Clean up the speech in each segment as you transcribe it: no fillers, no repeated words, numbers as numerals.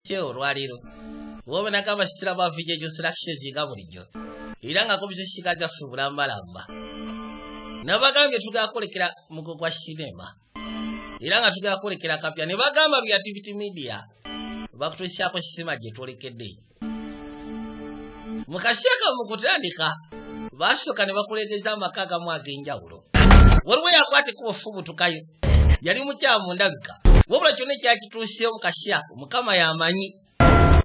Cheo lwaliro. Wobona kama sira bavije jo selection zinga bulijjo. Era nga ko bizishika za fulamba lamba. Nabagambye tugakolekera mugo kwa sinema. Era nga tugakolekera kapya ne bagamba bya activity media. Bakutusyako sinema je tolekedde. Mukashaka mukutandika bashoka ne bakulegeza amakaga mu agenjawulo. Waliwo yakwate ku ofubu tukayo. Yali mukyamu ndabika. Wabula kyone kyakituuseyo mukashaka mukama yamanyi.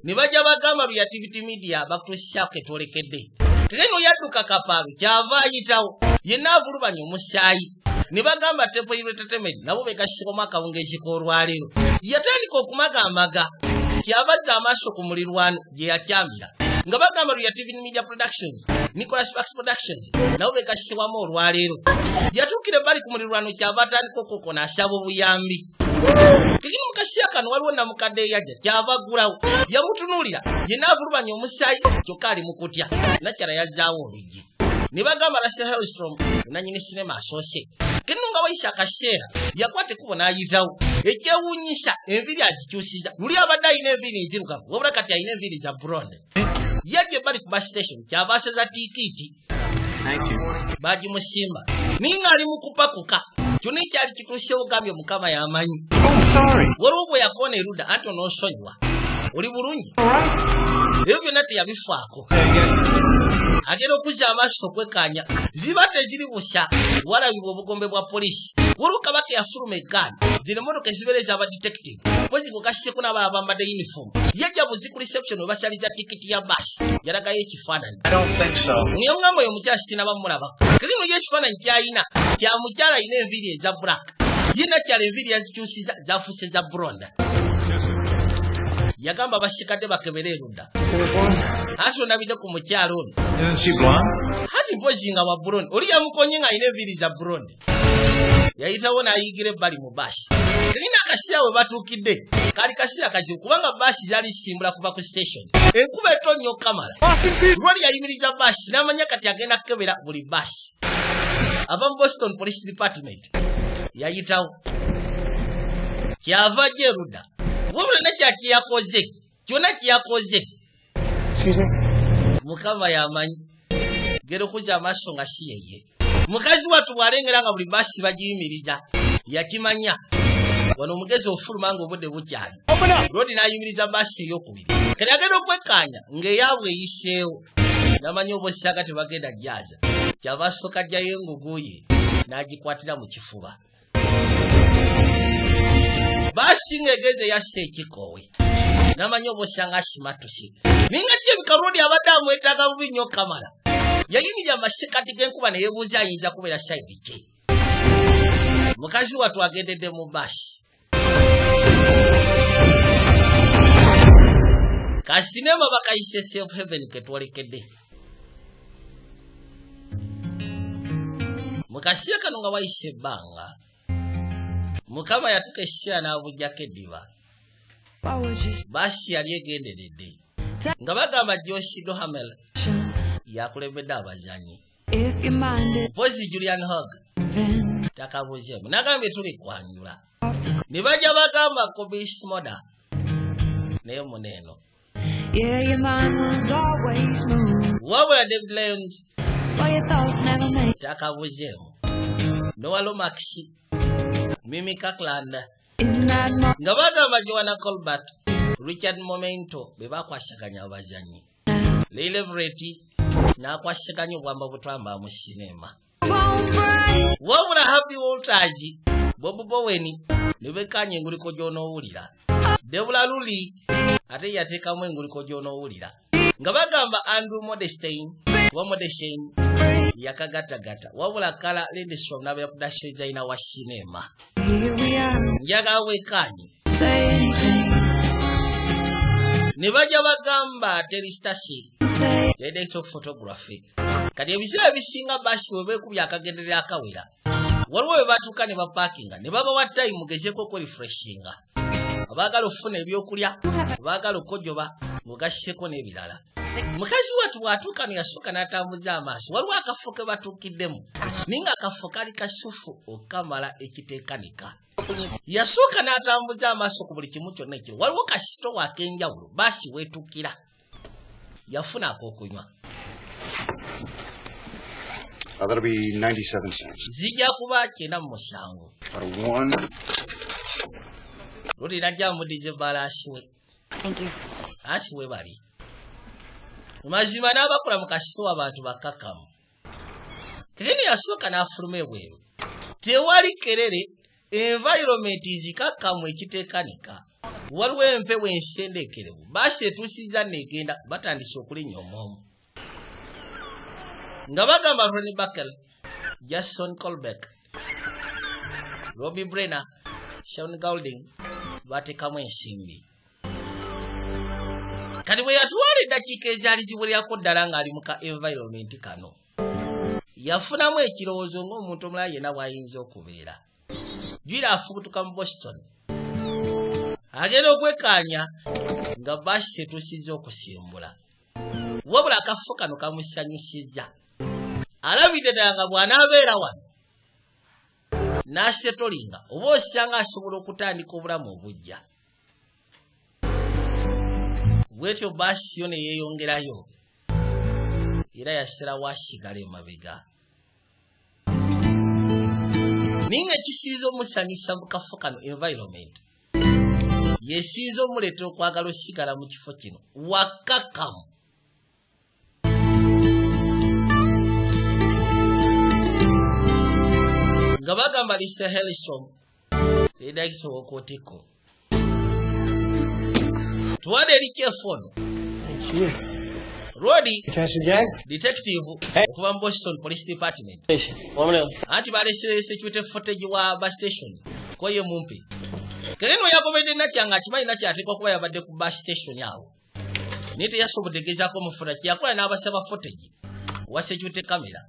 Ne bajja bagamba bya activity media bakutusyako etolekedde. Tegeno yadduka kapalu kyava ayitawo yenna avulubanya omusaayi ne bagamba tepo entertainment nabo bekasoma akawungeezi k'olwaleero yatandika okumagamaga kyabazza amaaso ku mulirwano gye yakyamira nga bagamba lya TV Media Productions Nicholas Fax Productions nabo bekasibwamu olwaleero yatuukire bali ku mulirwano kyava atandika okoko n'asaba obuyambi Kigini mukashaka no waliwo namukadde yajja kyava gulawo yamutunuulira yenna avulubanya omusaayi kyokka ali mukutya nakyala yazzaawo oluggi ne bagamba Lasha Hellstrom nanyini sinema asoose kenunga waisha akaseera yakwate kubo n'ayitawo ekyewuunyisa enviri agikyusiza luli abadde alina enviri enzirugavu wabula kati alina enviri za blonde yajja bali ku bus station kyava aseza tikiiti bagimusimba ninga ali mukupakuka kyonna ekyali kituusewo gambye mukama yamanyi waliwo bwe yakoona erudda anti onoosonyiwa oli bulungi ebyo byonna teyabifaako agenda okuzza amaaso okwekkaanya ziba teziri busa walabibwa obugombe bwa polisi waliwo kabaka yafuluma eggaani zino emmotoka ezibeereza abadetective pozi kukasseeko n'abalala bambadde uniform yajja buzi ku reception webasaliza tikiti ya basi yalagayo ekifaananyi niyo ngamba oyo omukyala sinaba mumulabako kazino yo ekifaananyi kyayina kya mukyala ayina enviiri eza black ye nakyala enviiri yazikyusiza zafuuse za blonda yagamba bashikadde bakebere erudda ate onabidde ku mukyalo ono hati mpozi nga wa blonde oli yamukonye nga ayina enviiri za blonde yayitawo n'ayigira ebbali mu baasi terina akaseera we batuukidde kaali kaseera kazibu kubanga baasi zaali zisimbula kuva ku station enkuba etonnya okukamala lwali yayimiriza baasi n'amanya kati agenda kukebera buli baasi ava mu Boston Police Department yayitawo kyava ajja erudda wabula nakya kyeyakoze kyonna kyeyakoze mukama yamanyi gera okuzza amaaso nga si yeye mukazi wattu bw'alengera nga buli baasi bagiyimiriza yakimanya wano omugezi ofuluma nga obudde bukyali lodi n'ayimiriza baasi ey'okubiri kati agenda okwekkaanya ng'eyaabwe eyiseewo n'amanya obossaga tebagenda gyaza kyava asooka ajjayo engugu ye n'agikwatira mu kifuba baasi ng'egeze yasse ekikoowe n'amanya obosanga asimatuse ninga Jebika Rodi abadde amwetaaga bubi nnyo Kamala yayimirira amasekati g'enkuba ne yeebuuza ayinza kubeera sayidi ki mukazi wattu agendedde mu baasi kasinema bakayise Safe Haven ketwolekedde mukasiya kano nga wayise ebbanga mukama yatuka essira n'abujjako eddiba baasi yali egenderedde nga bagamba Joshi Dohamel yakulembedde abazanyi mpozi Julian Hogg takabuzeemu nagambye tuli kwanjula ne bajja bagamba Kobe Smoda naye muneeno wabula David Lyons takabuzeemu Noah Lomax Mimi Kirkland nga bagamba Joanna Colbert Richard Momento be bakwasaganya abazanyi Leila Everett n'akwasaganya obwamba butwamba mu sinema wabula Happy Voltage Bob Bowen ne bekkaanya enguliko gy'onoowulira Debula Luli ate yateekamu enguliko gy'onoowulira nga bagamba Andrew Modestein wa Modestein yakagattagatta wabula Kala Lindstrom n'abeyakudashi zaina wa sinema njagala wekkaanyi ne bajja bagamba Terry Stasi director of photography kati ebiseera bisinga baasi we beekubya akagenderera akawera waliwo we batuuka ne bapaakinga ne babawa time mugezeeko okwerefreshinga abaagala okufuna ebyokulya abaagala okkojoba ng'ogasseko n'ebirala mukazi watu bwatuuka yasooka n'atambuza amaaso waliwo akafo ke batuukiddemu naye nga akafo kali kasufu okamala ekiteekanika yasooka n'atambuza amaaso ku buli kimu kyonna ekiro waliwo kasitowa ak'enjawulo baasi weetuukira yafuna ak'okunywa That'll be 97 cents. Zijja kuba 97. Rudi najja mudize balaasi we. Thank you. Ati we bali. Mazima n'abakola mu kasitowa abantu bakkakkamu. Kageni yasooka n'afuluma ebweru. Tewali kerere, environment zikakkamu ekiteekanika. Waliwo empewo ensendeekerevu. Baasi etuusizza n'egenda batandise okulinnya omwomu. Nga bagamba Ronnie Buckle, Jason Colbeck, Robbie Brenner, Sean Golding bateekamu ensimbi. Kati bwe yatwala eddakiika ezaali ziwererako ddala ng'ali mu ka environment kano yafunamu ekirowoozo ng'omuntu omulala yenna bw'ayinza okubeera. Jwira afubutuka mu Boston agenda okwekaanya nga baasi tetuusizza okusimbula wabula akafo kano kamusanyusizza. Alabidde ddala nga bw'anaabeera wano n'asetolinga oba osanga asobola okutandika obulamu obujja. Bwetyo baasi yo ne yeeyongerayo era yaserawo asigala emabega. Naye ng'ekisiiza omusanyusa mu kafo kano environment yesiiza omuleetera okwagala osigala mu kifo kino wakkakkamu. Nga bagamba Lisa Hellstrom edakisa okotiko tuwadde erikyefono Rodi detective okuva mu Boston Police Department anti balesere security footage wa bus station koye mumpi kageno yakomedde nakyanga akimanyi nakyateekwa kuba yabadde ku bus station awo naye teyasobodde gezaako mufuna kyakola n'abasaba footage wa security camera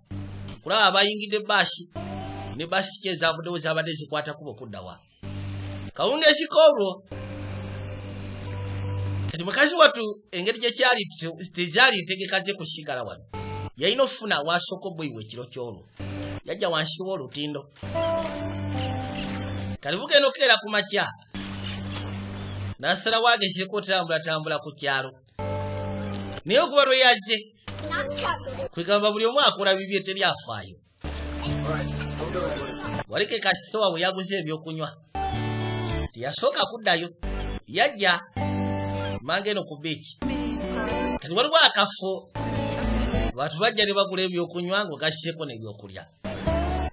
kulaba abayingidde baasi ne basi kyezavuddewo zabadde zikwata kubo kuddawa kawungeezi koolwo kati mukazi watu engeri gye kyali tezaali ntegeka ze kusigala wano yalina okufuna waasooka obboyiwa ekiro kyolwo yajja wansi w'olutindo kati bugenda okukeera ku makya n'asalawo agezeeko otambulatambula ku kyalo naye okuba lwe yajje kwegamba buli omu akola bibye teryafaayo. Walike kasitowa bwe yaguze ebyokunywa teyasooka kuddayo yajja mange eno ku beach kati waliwo akafo bantu bajja ne bagula ebyokunywa ng'ogasseko n'ebyokulya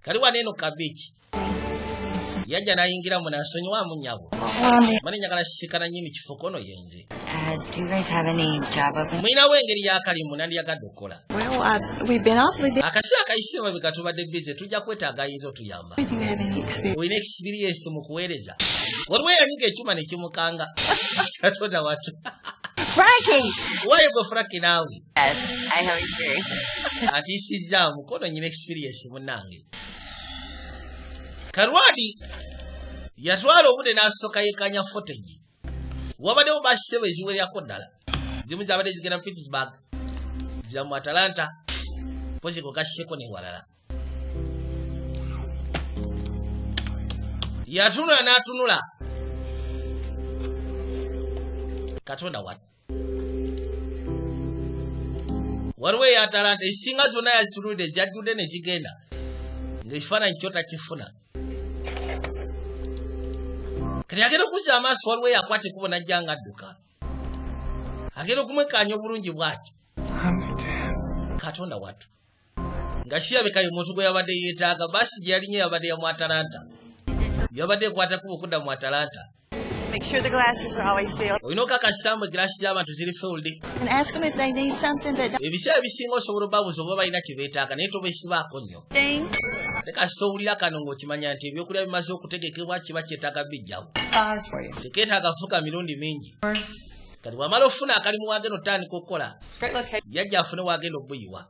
kali wano eno ka beach yajja n'ayingiramu n'asonyiwamu nnyabo mani njagala sisikana nnyo kifo kono yenze. Do you guys have any job openings? Mulinawo engeri y'akalimu nandyagadde okukola. Well, we've been awfully busy. Akaseera kayise emabega tubadde bize tujja kwetaaga ayinza otuyamba. Olina experience mu kuweereza. Waliwo eyanyiga ekyuma ne kimukanga. Katonda watu. Frankie! Why go Frankie naawe? Yes, I know you're serious. Ati sijjaamu kono nyina experience munnange. Karwadi yatwala obudde n'asooka yeekanya footage. Wabaddewo baasi ssebo eziwererako ddala. Zimu zabadde zigenda Pittsburgh, zira mu Atlanta, mpozi gasseko n'ewalala. Yatunula n'atunula. Katonda watu. Waliwo eya Atlanta ezisinga zonna yazitunulidde zajjudde ne zigenda. Ng'ekifaananyi kyo takifuna. Kati agenda okuzza amaaso waliwo eyakwata ekkubo n'ajja ng'adduka. Agenda okumwekaanya obulungi bw'ati. Katonda watu. Nga kirabika ye muntu gwe yabadde yeetaaga baasi gye yalinye yabadde ya mu Atlanta. Yabadde ekwata ekkubo okudda mu Atlanta. Make sure the glasses are always sealed. Olina okakasizamu egiraasi z'abantu ziri filled. And ask them if they need something that Ebiseera ebisinga osobola obbabuuza oba balina kye beetaaga naye tobeesibaako nnyo. things. Tekasita owulira kano ng'okimanya nti ebyokulya bimaze okutegekebwa kiba kyetaaga bijjawo. Size for you. Tekeetaaga kufuka mirundi mingi. Kati bw'amala ofuna akalimu wagenda otandika okukola Great location. yajja afune wagenda okubuyiwa.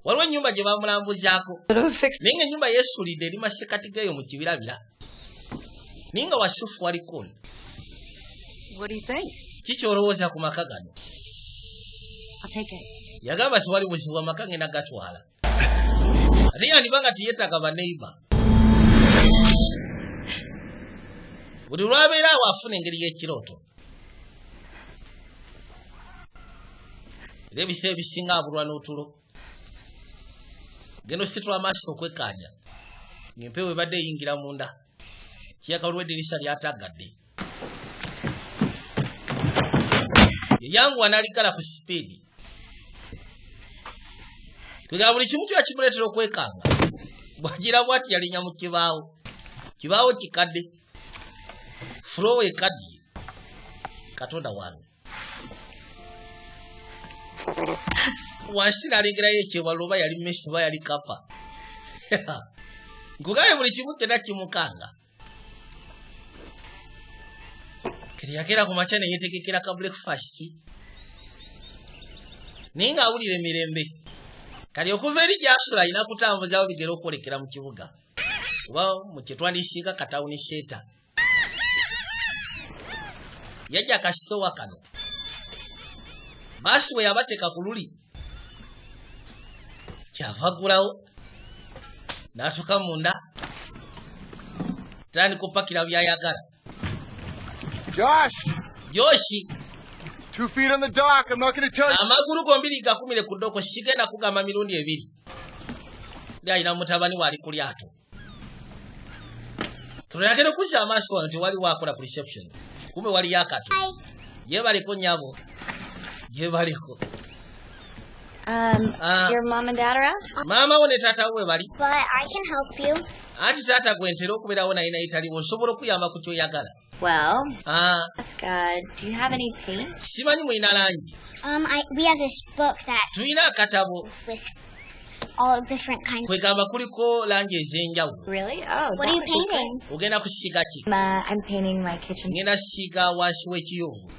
Waliwo ennyumba gye bamulambuzaako naye ng'ennyumba yeesuulidde eri masekati geeyo mu kibirabira. Naye nga wasufu wali cool. What do you think? Ki ky'olowooza ku maka gano? take it. Yagamba tewali buzibu amaka ngenda gatwala. Ate yandibanga tiyetaaga baneiba. Buli lwabeera awo afuna engeri y'ekirooto. Era ebiseera ebisinga abulwa n'otulo. Genda ositula amaaso okwekkaanya. Ng'empewo ebadde eyingira munda. Kiyaka olw'eddirisa lyataggadde. Yanguwa n'aligala ku sipiidi. Twegala buli kimu kiba kimuleetera okwekanga. Bw'agira bw'ati yalinya mu kibaawo. Kibaawo kikadde. Fulowo ekaddiye. Katonda wange. Wansi n'alengerayo ekyewalo oba yali Messi oba yali Kapa. Nkugaye buli kimu kyonna kimukanga. Kati yakeera ku makya ne yeetegekera ka breakfast. Naye ng'awulira emirembe. Kati okuva eri gy'asula alina kutambuzawo bigere okwolekera mu kibuga. Oba mu kye twandisiika katawuni seeta. Yajja akasisowa kano. Baasi bwe yabateeka ku luli. Kyava aggulawo. N'atuuka munda. Tandika okupakira by'ayagala. Joshi. 2 feet on the dock. I'm not going to tell you. Amagulu gombiri gakumire ku ddoko sigenda kugamba mirundi ebiri. Alina mutabani wali ku lyato. Tulagenda okuzza amaaso wano tewali waakola ku reception. Kumbe wali yakato. Yebaliko nnyabo. Yebaliko. Your mom and dad are out? Mama wo ne taata we bali. But I can help you. Ati taata gwe ntera okubeerawo naye naye taliwo osobola okuyamba ku kyoyagala. Well, do you have any paint? Simanyi mulina langi. We have this book that Tulina akatabo. with all different kinds. Kwegamba kuliko langi ez'enjawulo. Really? Oh, What are you painting? Ogenda kusiiga ki? I'm painting my kitchen. Ngenda siiga wansi w'ekiyungu.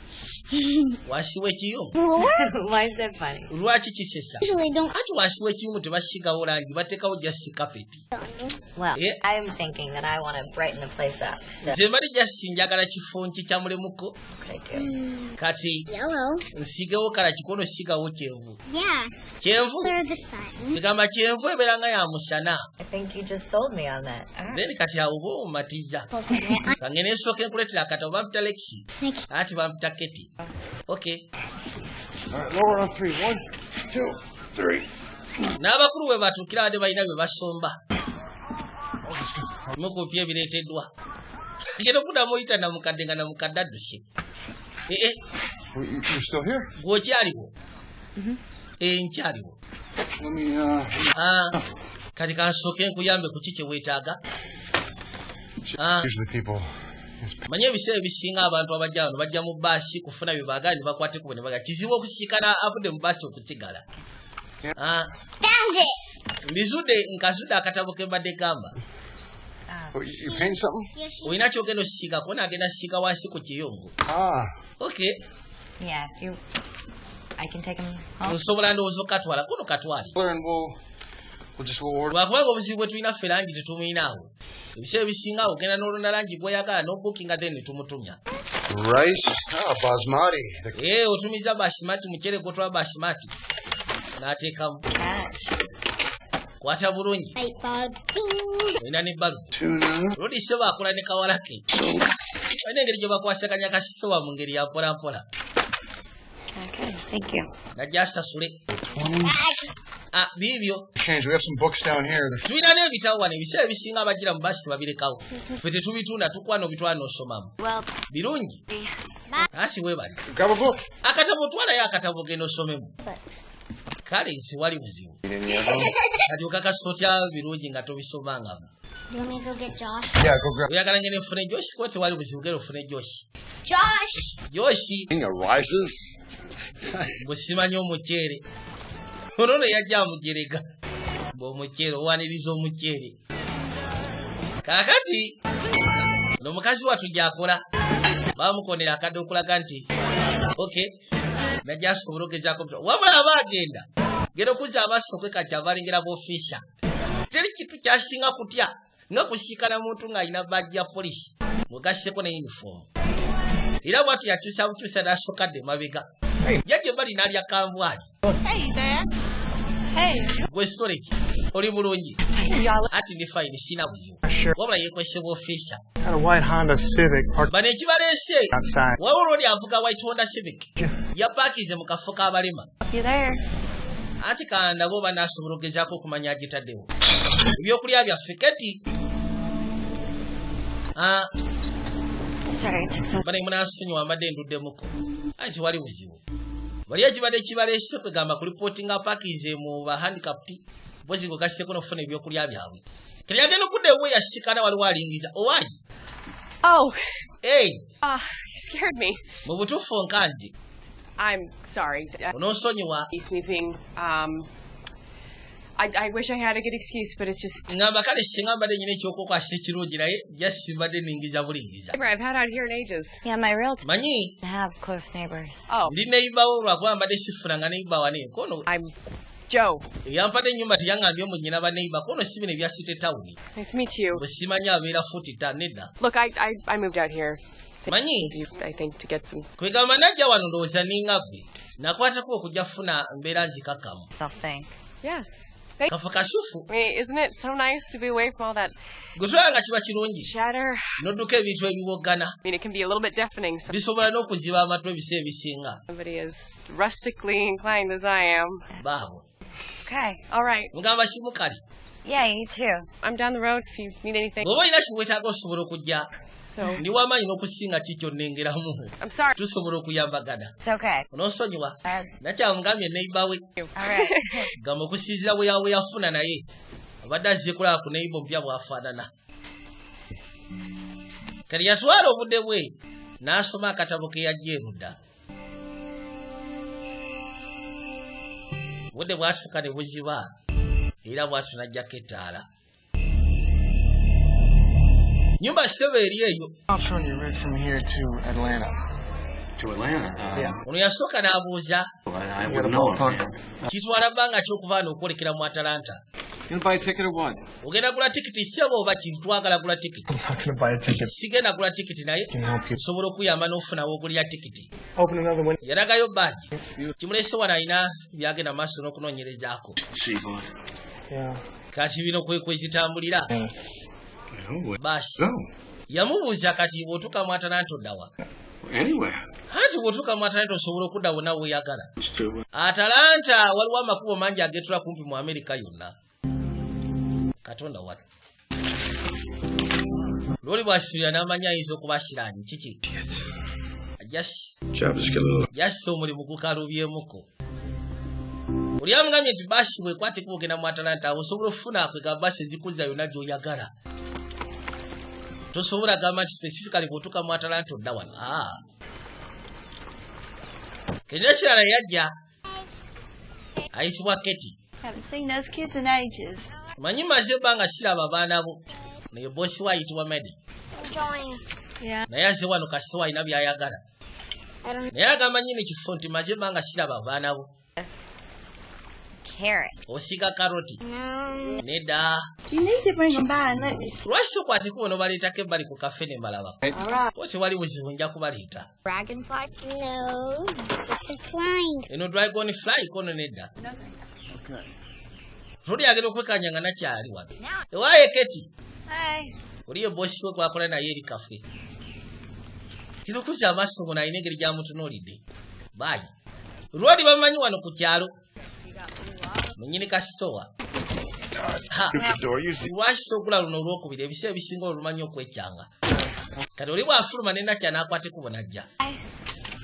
Wansi w'ekiyungu? Why is that funny? Lwaki kisesa? Usually don't. Ati wansi w'ekiyungu tebasiigawo langi bateekawo just kapeti. Well, Yeah. I'm thinking that I want to brighten the place up. So Nze mbali just njagala kifo nkikyamulemuko. what could I do? Kati Yellow. nsiigewo kala kikono siigawo kyenvu. Yeah. Kyenvu? Color of the sun. Egamba kyenvu ebeera nga ya musana. I think you just sold me on that. All right. Then kati awo oba omumatiza. Pulls on it. Kange n'esooka enkuleetera akatabo bampita Lexi. Like, Ati bampita Keti. Okay. All right, lower on 3. 1, 2, 3. N'abakulu bwe batuukira wadde balina bye basomba. Mukuupya ebireeteddwa. Ngenda okuddamu oyita namukadde nga namukadde adduse. You're still here? Gw'okyaliwo? Nkyaliwo. Let me, Kati kansooke nkuyambe ku ki kye weetaaga. Usually people... Manyi ebiseera ebisinga abantu abajja wano bajja mu bbaasi kufuna bye baagala ne bakwate ku bwe ne bagala. Kizibu okusiikana avudde mu bbaasi okusigala. found it! Mbizudde nkazudde akatabo ke mbadde gamba. You paint something? Yes, Olina kyogenda osiigako n'agenda siika wansi ku kiyungu. Okay. Yeah, if you... I can take him home. Nsobola ndowooza okatwala kuno katwale. And we'll just go order. Lwakubanga obuzibu bwe tulina ffe langi tetumuyinaawo. Ebiseera ebisinga ogenda n'olonda langi gw'oyagala n'obukinga then ne tumutumya. Rice? Basmati. Otumiza basimati muceere gw'otwala basimati. N'ateekamu. Catch. Kwata bulungi. light bulb. Ding! Olina ne bbalu. Tuna. Lodi se baakola ne kawalake. Olina engeri gye bakwasaganya kasisowa mu ngeri ya mpola mpola. Okay, thank you. Najja asasule. Biibyo. Change. We have some books down here. Tulina n'ebitabo wano ebiseera ebisinga abagira mu basi babirekawo. Ffe tetubitunda tukwana obitwala n'osomamu. Well, Birungi. Ati weebali. Grab a book. Akatabo twalayo akatabo genda osomemu. Kale siwali buzibu. Kati okakasa otya birungi nga tobisomangamu. Do you want me to go get Josh? Yeah, go grab. Oyagala ngene nfune Joshi kuba tewali buzibu genda ofune Joshi. Josh! Joshi Rices? bwesimanyi omuceere. Ono yajja amujerega. Bw'omuceere owaniriza omuceere. Kaakati n'omukazi wattu gy'akola baamukonera akadde okulaga nti okay najja asobola ogezaako wabula aba agenda genda okuzza amaaso kwe kati abalengera b'ofiisa. Teri kintu kyasinga kutya nga kusiikana muntu ng'alina bajji ya polisi mugasseko ne yunifoomu. Era bw'atyo yakyusa bukyusa n'asokadde mabega yajja bali n'alya kanvwali. Hey, Dad. Hey. Gwe storage oli bulungi Y'all. ati ndi fine sina buzibu Sure. wabula yekwesebwa officer Got a white Honda Civic parked bano ekibaleese outside. wabula oli avuga white Honda Civic yapaakize mu kafo k'abalema You there? anti kanda bo banaasobola okugezaako okumanya agitaddewo ebyokulya byaffe keti Sorry, it took so. bane munaasonyiwa mbadde nduddemuko aye tewali buzibu wali ekibadde kibaleese kwegamba kulipootinga paakize mu bahandicapti bozi gwe gasseko n'okufuna ebyokulya byabwe kati yagenda okudda ewe yasikana waliwo alingiza owali Oh. Hey, You scared me. mu butuufu nkanje I'm sorry. onoosonyiwa Sleeping. I wish I had a good excuse, but it's just. ngamba kale singa mbadde nyina ekyokukwasa ekirungi naye just mbadde ningiza bulingiza I've had out here in ages. Yeah, my real. manyi Have close neighbors. Oh, ndi neibawo lwakuba mbadde sifunanga neiba wane kono I'm Joe. yampadde ennyumba teyangambye mu nnyina baneiba kono si bino ebya site tawuni Nice to meet you. bwe simanyi abeera fuuti ttaano nedda Look, I moved out here. manyi I think to get some kwegamba najja wano ndowooza ninga gwe nakwatako okujja kufuna mbeera nzikakkamu something. Yes. kafo kasufu I mean, isn't it so nice to be away from all that gwe tulaba nga kiba kirungi chatter? n'odduka ebintu ebiwoggana I mean, it can be a little bit deafening. bisobola n'okuziba amatu ebiseera ebisinga Somebody as rustically inclined as I am. baabo Okay. All right. mugamba kimu kali Yeah, you too. I'm down the road if you need anything. bw'oba olina kiweetaaga osobola okujja So ndi w'amaanyi n'okusinga kikyo nnengeramu I'm sorry. tusobola okuyambagana It's okay. onoosonyiwa nakyamugambye neiba we All right. gamba okusinziira bwe yafuna naye abadde azze kulaba ku neiba omupya bw'afaanana kati yatwala obudde bwe n'asoma akatabo ke yajja erudda obudde bwatuuka ne buziba era bwatu n'ajjako ettaala nyumba sitebe eri eyo I'll show you right from here to Atlanta. To Atlanta? Yeah. ono yasooka n'abuuza I You got a wouldn't know ballpark? offhand. kitwala bbanga ki okuva wano okwolekera mu Atalanta You gonna buy a ticket or what? ogenda gula tikiti sebo oba kintwagala gula tikiti I'm not going to buy a ticket. sigenda gula tikiti naye I can help you. osobola okuyamba n'ofunawo ogulya tikiti Open another window. yalagayo bbaagi kimulese wano alina byagenda maaso n'okunoonyerezaako See, boss. Yeah. kati bino kwezitambulira Yeah. No, baasi go. yamubuuza kati bw'otuuka mu Atalanta oddawa Anywhere. anti bw'otuuka mu Atalanta osobola okudda wonna weeyagala It's true. Atalanta waliwo amakubo mangi ageetula kumpi mu Amerika yonna katonda wano lwoli bw'asitulira n'amanya ayinza okuba asiraani kiki Job just got a little. jasi omulimu gukalubyemuko oli amugambye nti baasi bwekwateko ogenda mu Atalanta awo osobola okufuna akwega baasi ezikuzza yonna gy'oyagala tosobola gamba nti specifically bw'otuuka mu Atalanta odda wano kenera kirala yajja ayitibwa Keti Haven't seen those kids in ages. manyi maze ebbanga siraba baana bo naye boosi we ayitibwa Medi Going. Yeah. naye aze wano kasita alina by'ayagala I don't naye agamba nyini kifo nti maze ebbanga siraba baana bo Carrot. osiga karoti know. nedda You need to bring them by and let me. lwaki okwateko ono baleetako ebbali ku kafe ne mbalaba All right. o tewali buzibu nja kubaleeta Dragonfly. No. It's a flying. eno dragon fly kono nedda No thanks. Okay. toli agenda okwekanya nga nakyali wano ewaaye Keti Hey. oli ye boosi we gwakola naye eri kafe kino kuzza amaaso ngo nalina engeri gyamutunuulidde baayi lwali bamanyi wano ku kyalo munyini kasitowa Stupid door. Use the. lwaki sogula luno olwokubiri ebiseera ebisinga olumanyi okwekyanga kati oli bwafuluma nenakya n'akwateko bonajja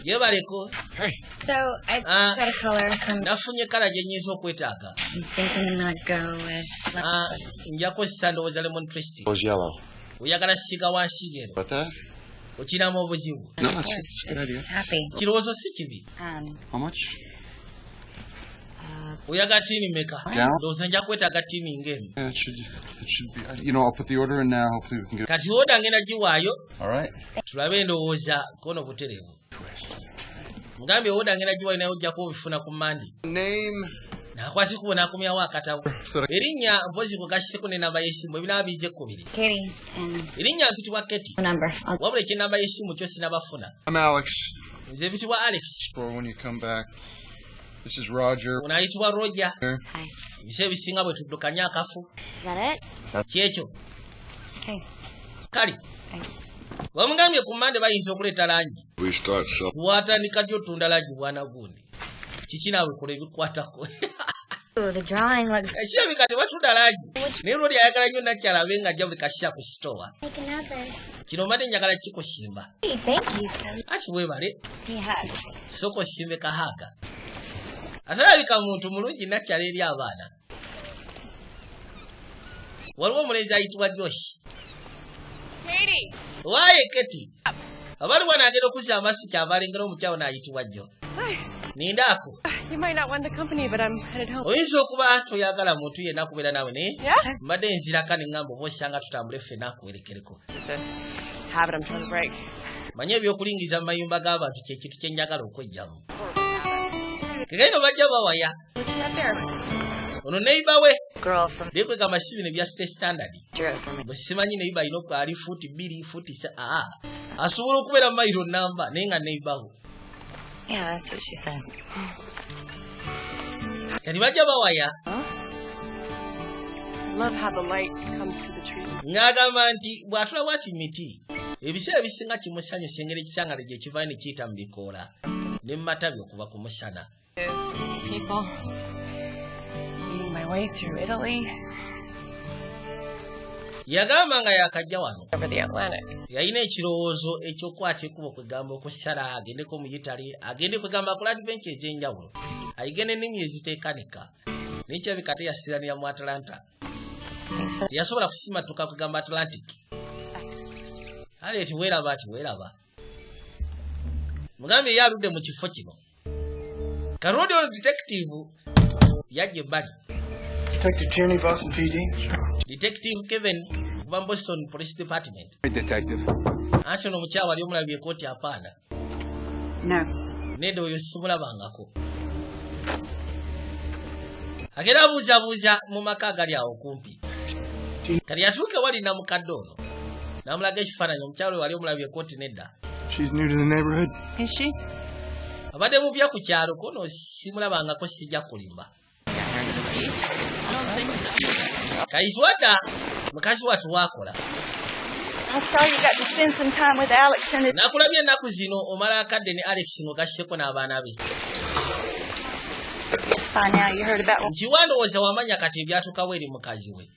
yebaleko Hey. So I Ah. got a color from. nafunye kala gye nnyinza okwetaaga I'm thinking I'm gonna go with. nja kozesa ndowooza lemon twist Was yellow. oyagala siga wansi leero What that? okiramu obuzibu No, that's a good idea. It's happy. kirowoozo si kibi How much? oyagala tiini meka Yeah. ndowooza nja kwetaaga tiini ng'emu Yeah, it should be. You know, I'll put the order in now. Hopefully we can get. kati oda ngenda giwaayo All right. tulabe ndowooza kono butereevu Twist. mugambye oda ngenda giwaayo naye ojjako obifuna ku mandi Name nakwati kubona akomyawo akatabo erinnya mpozi kugashyeko n'enamba y'essimu ebinaba bijje kkubiri Katie, and erinnya mpitibwa Keti number. wabula eky'enamba y'essimu kyo sinabafuna I'm Alex. nze bitibwa Alex For when you come back. This is Roger. ono ayitibwa Roger Hi. ebisa ebisinga bwe tuddukanya akafu Is that it? kyekyo Okay. kale Thanks. bamugambye ku mmande bayinza okuleeta langi We start so. bwatandika dy otunda langi bwana gundi kiki naawe kola ebikwatako Ooh, the drawing looks. ekirabika tebatunda langi naye lwoli ayagala nnyo nakyala abe nga ajja buli kasira ku sitowa Take another. kino mbadde njagala kikusimba Hey, thank you. ati weebale Yeah. sooka osimbe kahaaga atalabika muntu mulungi nakyala eri abaana waliwo omulenzi ayitibwa Josh Katie. waaye Keti abali wana agenda okuzza amaaso kyabalengera omukyawo naayitibwa jjo nindaako You might not want the company, but I'm headed home. oyinza okuba toyagala muntu yenna kubeera nawe naye Yeah? mbadde nziraka ne ŋŋamba oba osanga tutambule ffenna akuwerekereko It's a habit I'm trying to break. manye ebyokulingiza mu mayumba g'abantu kye kintu kye njagala okweggyamu kegenda bajja bawaya What you got there? ono neiba we Girl from byekwegamba si bino ebya state standard Drew for me. bwe simanyi neiba alina ali fuuti 2 fuuti asobola okubeera mu mayiro namba naye nga neibawo Yeah, that's what she said. kati bajja bawaya Huh? I love how the light comes through the tree. ng'agamba nti bw'atula bwati miti ebiseera ebisinga kimusanyusa engeri ekisangale gye kivayo ne kiyita mu bikoola ne mu matabi okuva ku musana It's people. Eating my way through Italy, yagamba nga yakajja wano over the Atlantic. yalina ekirowoozo ekyokwata ekkubo kwegamba okusala agendeko mu Italy agende kwegamba ku adventure ez'enjawulo ayige n'ennimi eziteekanika naye kirabika teyasiranira mu Atlanta Thanks for teyasobola kusimatuka kwegamba Atlantic ale ati weeraba ati weeraba mugambe ye aludde mu kifo kino karodi ono detective yajja ebbali Detective Tierney, Boston PD. detective Kevin kuva Boston Police Department Hey, detective. anti ono omukyawa ali omulabye ekooti apaana no. nedda oyo simulabangako agenda abuuzabuuza mu maka agali awo kumpi kati yatuuke wali namukadde ono namulaga ekifaananyi omukyalo we wali omulabye ekooti nedda She's new to the neighborhood. Is she? abadde mupya ku kyalo kono simulabangako sijja kulimba kayiswadda mukazi watu waakola I saw you got to spend some time with Alex and it's nakulabye ennaku zino omala akadde ne Alex ng'ogasseko n'abaana be fine now. You heard about nti wandowooza wamanya kati ebyatukawo eri mukazi we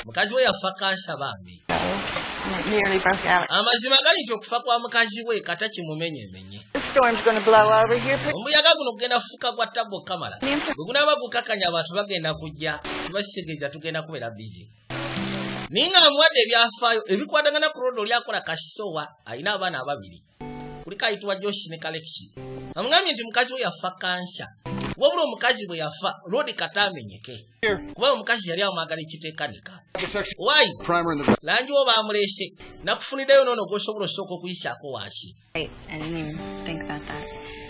mukazi we yafa kansa bambi and it nearly broke out. amazima gali nti okufa kwa mukazi we kata kimumenyemenye The storm's going to blow over here pretty omuyaga guno gugenda kufuuka gwa tabbo kamala bwe gunaaba gukakanya abantu bagenda kujja tubakitegeeza tugenda kubeera bizi naye nga amuwadde ebyafaayo ebikwatagana ku lodo lyakola kasitowa alina abaana ababiri kuliko ayitibwa Josh ne Kalexi amugambye nti mukazi we yafa kansa wabula omukazi bwe yafa lodi katamenyeke kuba omukazi yali amwagala ekiteekanika waayi Primer in the. langi oba amuleese nakufuniddeyo noono gw'osobola osooka okuyisaako wansi Wait, I didn't even think about that.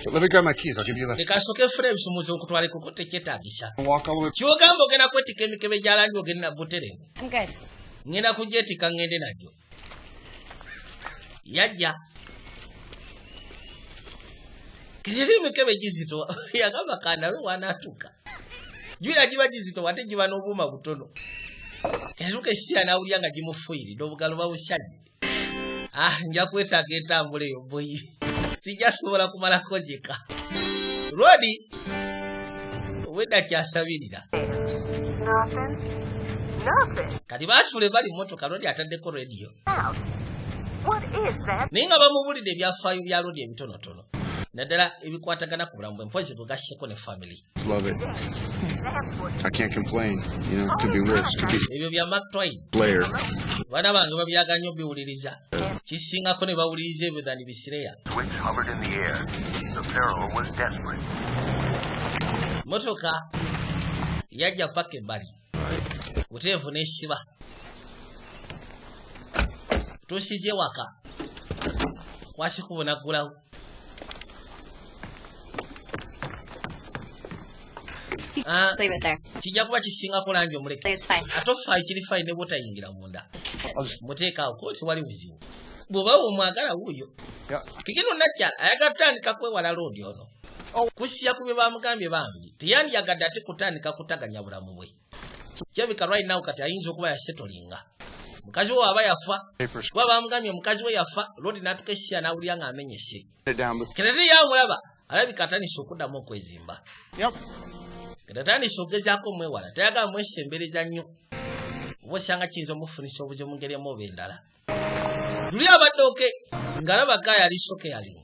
So let me grab my keys. I'll give you a lift. leka asooke efuna ebisumuzi okutwala kuko tekyetaagisa Walk all the way. kyogamba ogenda kwetika emikebe gya langi ogenda buteremu I'm good. ngenda kugyetika ngende nagyo yajja kiziri emikebe gizito yagamba kandawe wanaatuuka jwira giba gizito wate giba n'obuuma butono ezuka esira nawulya nga gimufuyiridde obugalo babusajje nja kwetaaga entambula eyo boyi sijjasobola kumalako gyeka lwodi obwedda kyasabirira Nothing. kati baatule bali mmotoka lodi ataddeko rediyo Out. What is that? naye nga bamubulidde ebyafaayo bya lodi ebitonotono naddala ebikwatagana ku bulamu bwe mpozi bwegasseko ne family Love it. I can't complain. You know, could be worse. Could be ebyo bya Mark Twain Blair. baana bange babyaga nnyo biwuliriza kisingako ne bawuliriza ebyo dhani bisireya Twins hovered in the air. The peril was desperate. motoka yajja paka ebbali buteevu n'essiba tusize waka kwasi kubonagulawo Leave it there. kijja kuba kisingako langi omuleke It's fine. ate ofaayo kiri fine ne bwotayingira munda muteekaawo kooti wali buzibu bw'oba omwagala wuuyo kikino nakyala ayagala kutandika kwewala loodi ono kusya ku bye bamugambye bambi teyandiyagadde ate kutandika kutaganya bulamu bwe kirabika right now kati ayinza okuba yasetolinga mukazi we aba yafa kuba bamugambye omukazi we yafa loodi n'atuka essya n'awulira ng'amenyese kerete yamulaba alabika atandise okuddamu okwezimba kati atandise okugezaako omwewala tayagala mwesembereza nnyo oba osanga kiyinza omufunisa obuzibu mu ngeri emu oba endala luli abadde oke ng'alaba gaayo alisoke yalimu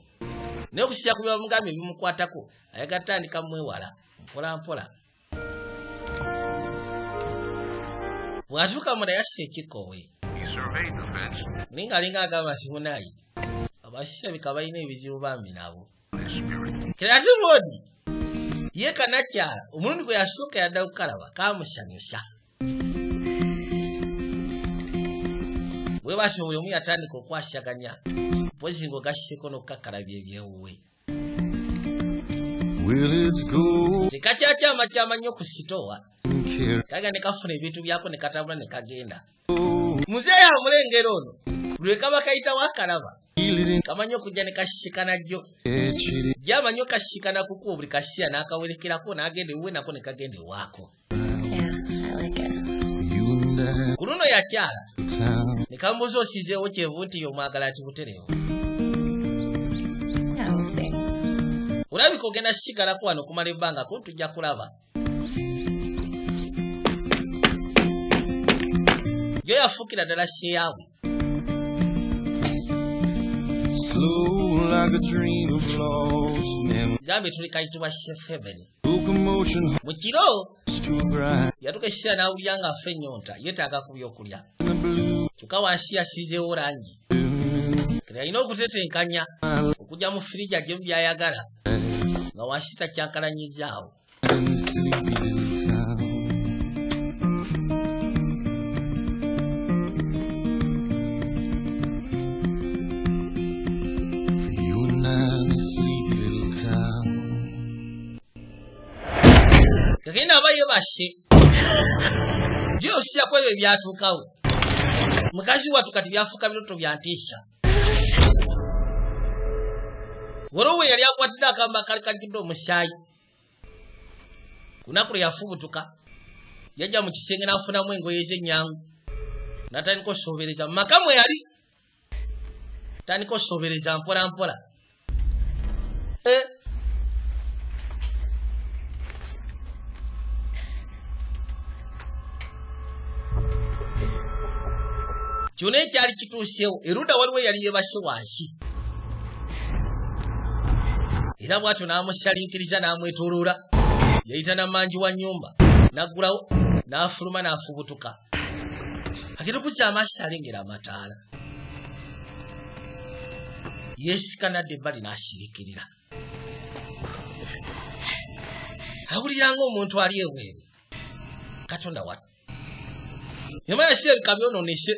naye okusira ku byamugambye bimukwatako ayagala kutandika mwewala mpola mpola bw'azuuka munda yasse ekikkowe naye ng'alinga agamba simunayi abasirabika balina ebizibu bambi nabo kerasi loodi ye kanakyala omulundi gwe yasooka yadda kukalaba kaamusanyusa bwe baasoma buli omu yatandika okwasaganya mpozi ng'ogasseko n'okukakkalabya ebyewuwe tekakyakyama kyama nnyo ku sitoowa kaga ne kafuna ebintu byako ne katambula ne kagenda muzeeyi amulengera ono lwe kaba kayitawo akalaba kamanyi okujja ne kashikana jjo gy'amanyi okashikana kukuwa buli kasiya n'akawerekerako n'agenda ewuwe nako ne kagenda ewaako ku luno yakyala ne kamubuuza osiizeewo kyevu nti y'omwagala ati butereewo olabika ogenda sigalako wano okumala ebbanga ko tujja kulaba yo yafuukira ddala syeyaabwe gambe tuli kayitibwa shefebeni mu kiro yatuka ekiseera n'awulira ng'afa ennyonta yeetaaga ku byokulya kyokka wansi yasiizeewo langi kati alina okutetenkanya okujja mu firiji ajje mu byayagala nga wansi takyankalanyizaawo kagenda aba yebase byosira ku ebyo ebyatuukawo mukazi wattu kati byafuuka biroto bya ntiisa waliwo yali akwatidde akamba kali kajjudde omusaayi kunaku lwe yafubutuka yajja mu kisenge n'afunamu engoye ez'ennyangu n'atandika osoobereza mu maka mwe yali tandika osoobereza mpola mpola kyonna ekyali kituusewo erudda waliwo yali yebase wansi era bw'atyo n'amusalinkiriza n'amwetooloola yayita nammanji wa nnyumba n'aggulawo n'afuluma n'afubutuka agenda okuzza amaaso alengera amataala yeesika nadda ebbali n'asirikirira awulira ng'omuntu ali ebweru katonda wattu nyuma yasiira bikabyonoonese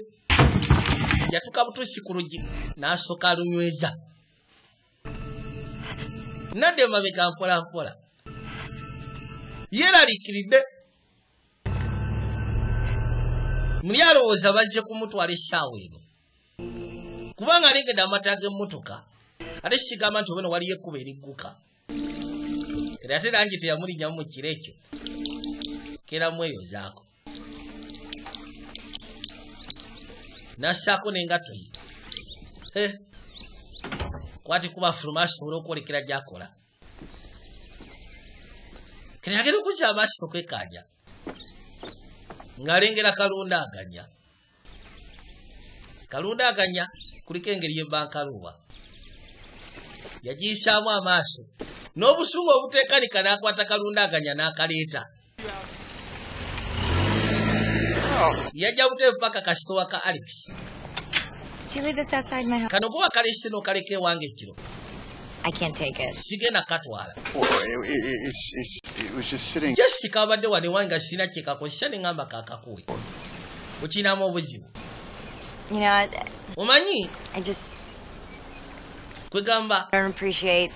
yatuka butuusi ku luggi n'asooka alunyweza nadda emabega mpola mpola yeeraliikiridde muli alowooza bazze kumutwala essaawa eno kubanga alengedde amata g'emmotoka ate kikigamba nti obweno waliyo ekkuba erigguka era ate langi teyamulinnyamu mu kiro ekyo keeramweyozaako n'assaako n'engatto ye kwati kuba afuluma asobole okwolekera gy'akola kati agenda okuzza amaaso okwekanja ng'alengera kalundaaganya kuliko engeri y'ebbankaluwa yagiyisaamu amaaso n'obusungu obuteekanika n'akwata kalundaaganya n'akaleeta yajja buteefu paka kasitowa ka Alex kano kuba kalesite n'okaleka ewange ekiro I can't take it. sigenda katwala It was just sitting. yes kabadde wano ewange nga sirina kyekakozesa ne ŋŋamba kaakakuwe okinamu obuzibu You know, omanyi I just kwegamba don't appreciate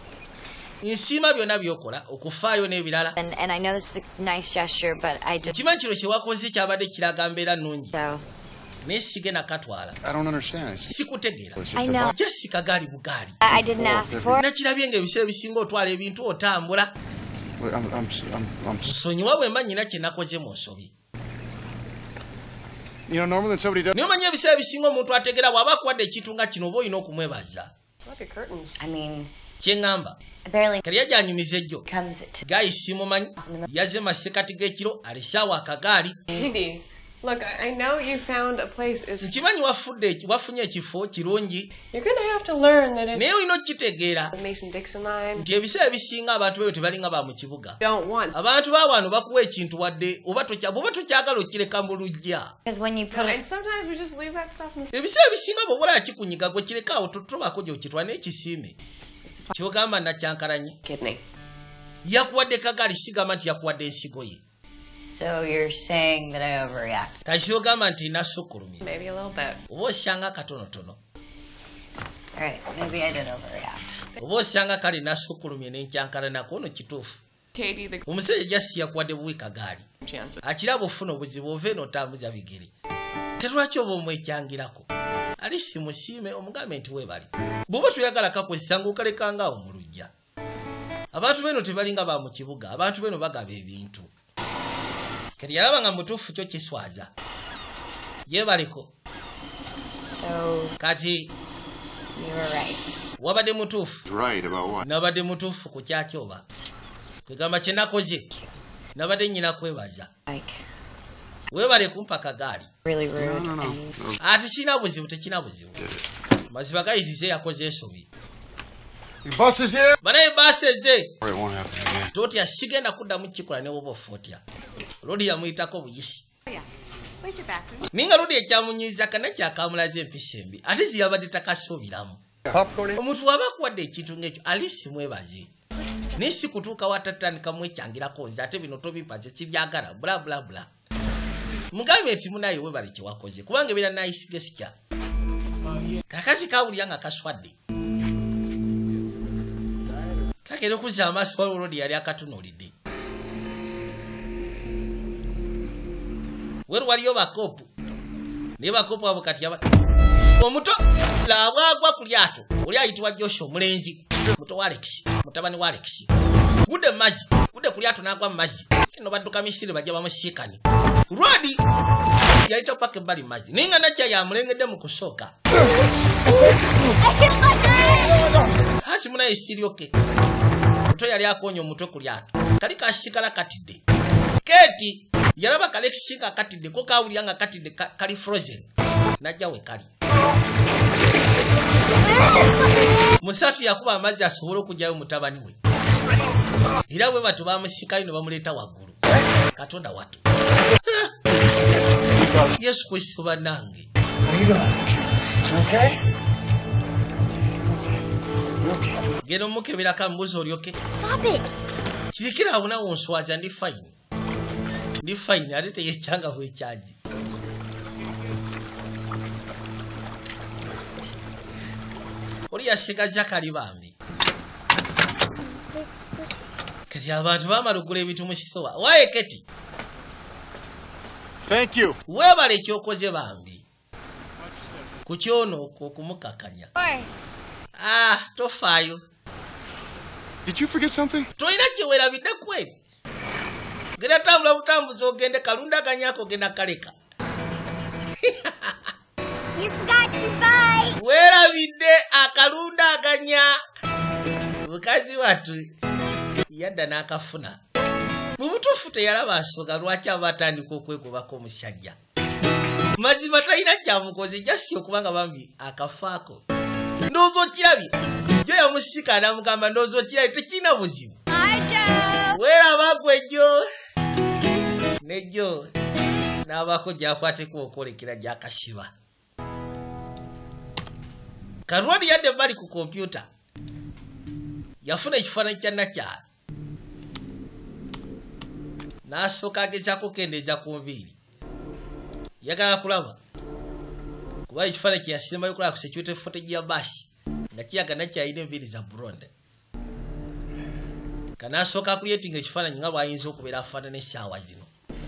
Nsiima byonna byokola okufaayo n'ebirala. And I know this is a nice gesture, but I just... Kimanyi kino kye wakoze kyabadde kiraga mbeera nnungi. So... Naye sigenda katwala. I don't understand. Sikutegeera. I know. Jessica gaali bugaali. I didn't ask for it. Nakirabye ng'ebiseera ebisinga otwala ebintu otambula. I'm Nsonyiwa bwe mba nnyina kye nakoze mu nsobi. You know, normally when somebody does... Naye omanyi ebiseera ebisinga omuntu ategeera bw'aba akuwadde ekintu nga kino oba olina okumwebaza. Look at curtains. I mean... Kye ngamba. Barely... Kali yajanyumiza ejjo. Comes it... Gayi simumanyi. Yazze masekati g'ekiro alesaawo akagaali. Maybe. Look, I know you found a place is... Nkimanyi wafunye ekifo kirungi. You're gonna have to learn that Naye olina okitegeera. the Mason-Dixon line... Nti ebiseera ebisinga abantu beyo tebalinga ba mu kibuga. Don't want. Abantu baawano bakuwa ekintu wadde oba tokyagala okireka mu luggya. Because when you put And it... sometimes we just leave that stuff in the... Ebiseera ebisinga bw'oba olaba kikunyiga gwe kirekaawo tobaako gy'okitwala n'ekisiime. Kyogamba nakyankalanye. Kidney. Yakuwadde kagaali sigamba nti yakuwadde ensigo ye. So you're saying that I overreact? Kati kyogamba nti nasukkulumye. Maybe a little bit. Oba osanga katonotono. Alright, maybe I did overreact. Oba osanga kale nasukkulumye n'enkyankalanako ono kituufu. Katie, the Omusajja Jasi yakuwadde buwi kagaali. chance. Akiraba ofuna obuzibu ove n'otambuza bigere. Tetwaki oba omwekyangirako. Ali simusiime omugambe nti weebali. Bw'oba toyagala kakozesa ng'okalekangaawo mu luggya. Abantu beno tebalinga ba mu kibuga. Abantu beno bagaba ebintu. Kati yalaba nga mutuufu kyo kiswaza. Yeebaleko. So... Kati... You were right. Wabadde mutuufu. Right about what? Nabadde mutuufu ku kyakyoba. Kwegamba kye nakoze. Nabadde nnyina kwebaza. Like... Weebale kumpa kagaali. Really rude No. and... Ati kina buzibu tekina buzibu. Maziba gayizize yakoze ensobi. Your bus is here? Banaye baasi ezze. Or it won't happen again. Totya sigenda kuddamu kikola ne bwoba ofootya. Lodi yamuyitako buyisi. Ninga lodi ekyamunyiiza kana kyakamulaze empisa embi. Ate ziyabadde takasuubiramu. Popcorn in? Omuntu waba akuwadde ekintu ng'ekyo ali simwebaze. Naye si kutuuka watatandikamu ekyangirako nze ate bino tobimpaze sibyagala bula bula bula. Mugambe nti munaye weebale kye wakoze kubanga ebeera nayisigesikya. Kakazi kawulira nga kaswadde. Kagenda okuzza amaaso waliwo lodi yali akatunuulidde. Weru waliyo bakopu. Naye bakopu abo kati yaba... Omuto laabwagwa ku lyato. Oli ayitibwa Joshua omulenzi. Muto wa Alex. Mutabani wa Alex. Gudde mazzi. Gudde ku lyato n'agwa mu mazzi. Kino badduka Misiri bajja bamusiikani. Rwadi yayita paka ebbali mu mazzi. Naye nga Najja yamulengedde mu kusooka. Hati munaye siryoke. Muto yali akoonye omutwe ku lyato. Kali kasigala katidde. Keeti yalaba Kalexi nga katidde ko kawulira nga katidde kali frozen. Najja we kali. Musatu yakuba amazzi asobole okugyayo mutabani we. Era bwe batu bamusikayo ne bamuleeta waggulu. Katonda watu. Yesu Kristo bannange. Okay? Genda omukebera mbuzi olyoke. Stop it. Kirikira awo nawo nswaza ndi fine. Ndi fine ate teyekyanga bwekyaji. Oli yasigaza kali bambi. Kati abantu bamala okugula ebintu mu kisowa. Waye Keti. Thank you. Weebale ekyokoze bambi. Ku kyono okumukakanya. Tofaayo. Did you forget something? Toyina gye weerabidde kweri. Genda tambula butambuzi ogende kalundaganyako genda kaleka. You forgot to buy. Weerabidde akalundaganya. Mukazi watu yadda n'akafuna. Mu butuufu teyalaba nsonga lwaki aba atandika okwegobako omusajja. Mazima talina kyamukoze jasi okubanga bambi akafaako. Ndowooza okirabye. Jo yamusika n'amugamba ndowooza okirabye tekirina buzibu. Weeraba gwe Jo. Ne Jo n'abaako gy'akwateko okwolekera gy'akasiba. Kalwadi yadde bali ku kompyuta. Yafuna ekifaananyi kya Nakyala. N'asooka agezaako kendeeza ku nviiri. Yagala kulaba. Kuba ekifaananyi kye yasembayo kulaba ku security footage ya basi. Nga kiraga Nakyala alina enviiri za blonde. kanasooka creating ekifaananyi nga bw'ayinza okubeera afaanana essaawa zino.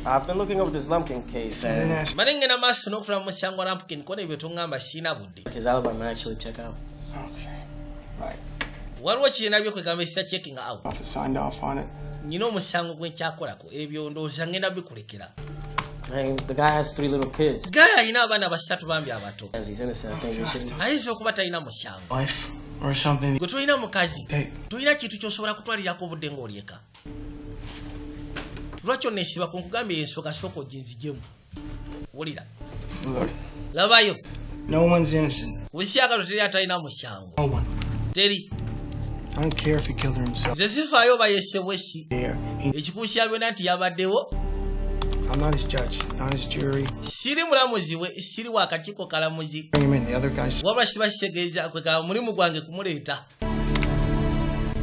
I've been looking over this Lumpkin case and mane ngenda maaso n'okutula mu musango Lumpkin kona ebyo tongamba siina budde. his alibi might actually check out. Okay. Right. Waliwo kirina by'okwegamba ekita checking out. Office signed off on it. Nyina omusango gwe nkyakolako ebyo ndowooza ngenda bikulekera. Man, the guy has 3 little kids. Gaya alina abaana basatu bambi abato. As he's innocent, I think we should. Ayinza okuba talina musango. Wife or something. Gwe tolina mukazi. Hey. Tolina kintu ky'osobola kutwalirako obudde ng'olyeka. Lwaki onneesiba ku nkugambye ensooka sooka oginziggyemu. Wulira. Look. Labayo. No one's innocent. Busyagalo teri atalina musango. No one. Teri. I don't care if he killed her himself. Nze sifaayo oba yessebwesi. There. Ekikuusa byonna nti yabaddewo. I'm not his judge, not his jury. Siri mulamuzi we, siri wa kakiiko kalamuzi. Bring him in. The other guys. Wabula sibakitegeeza kwekala mulimu gwange kumuleeta.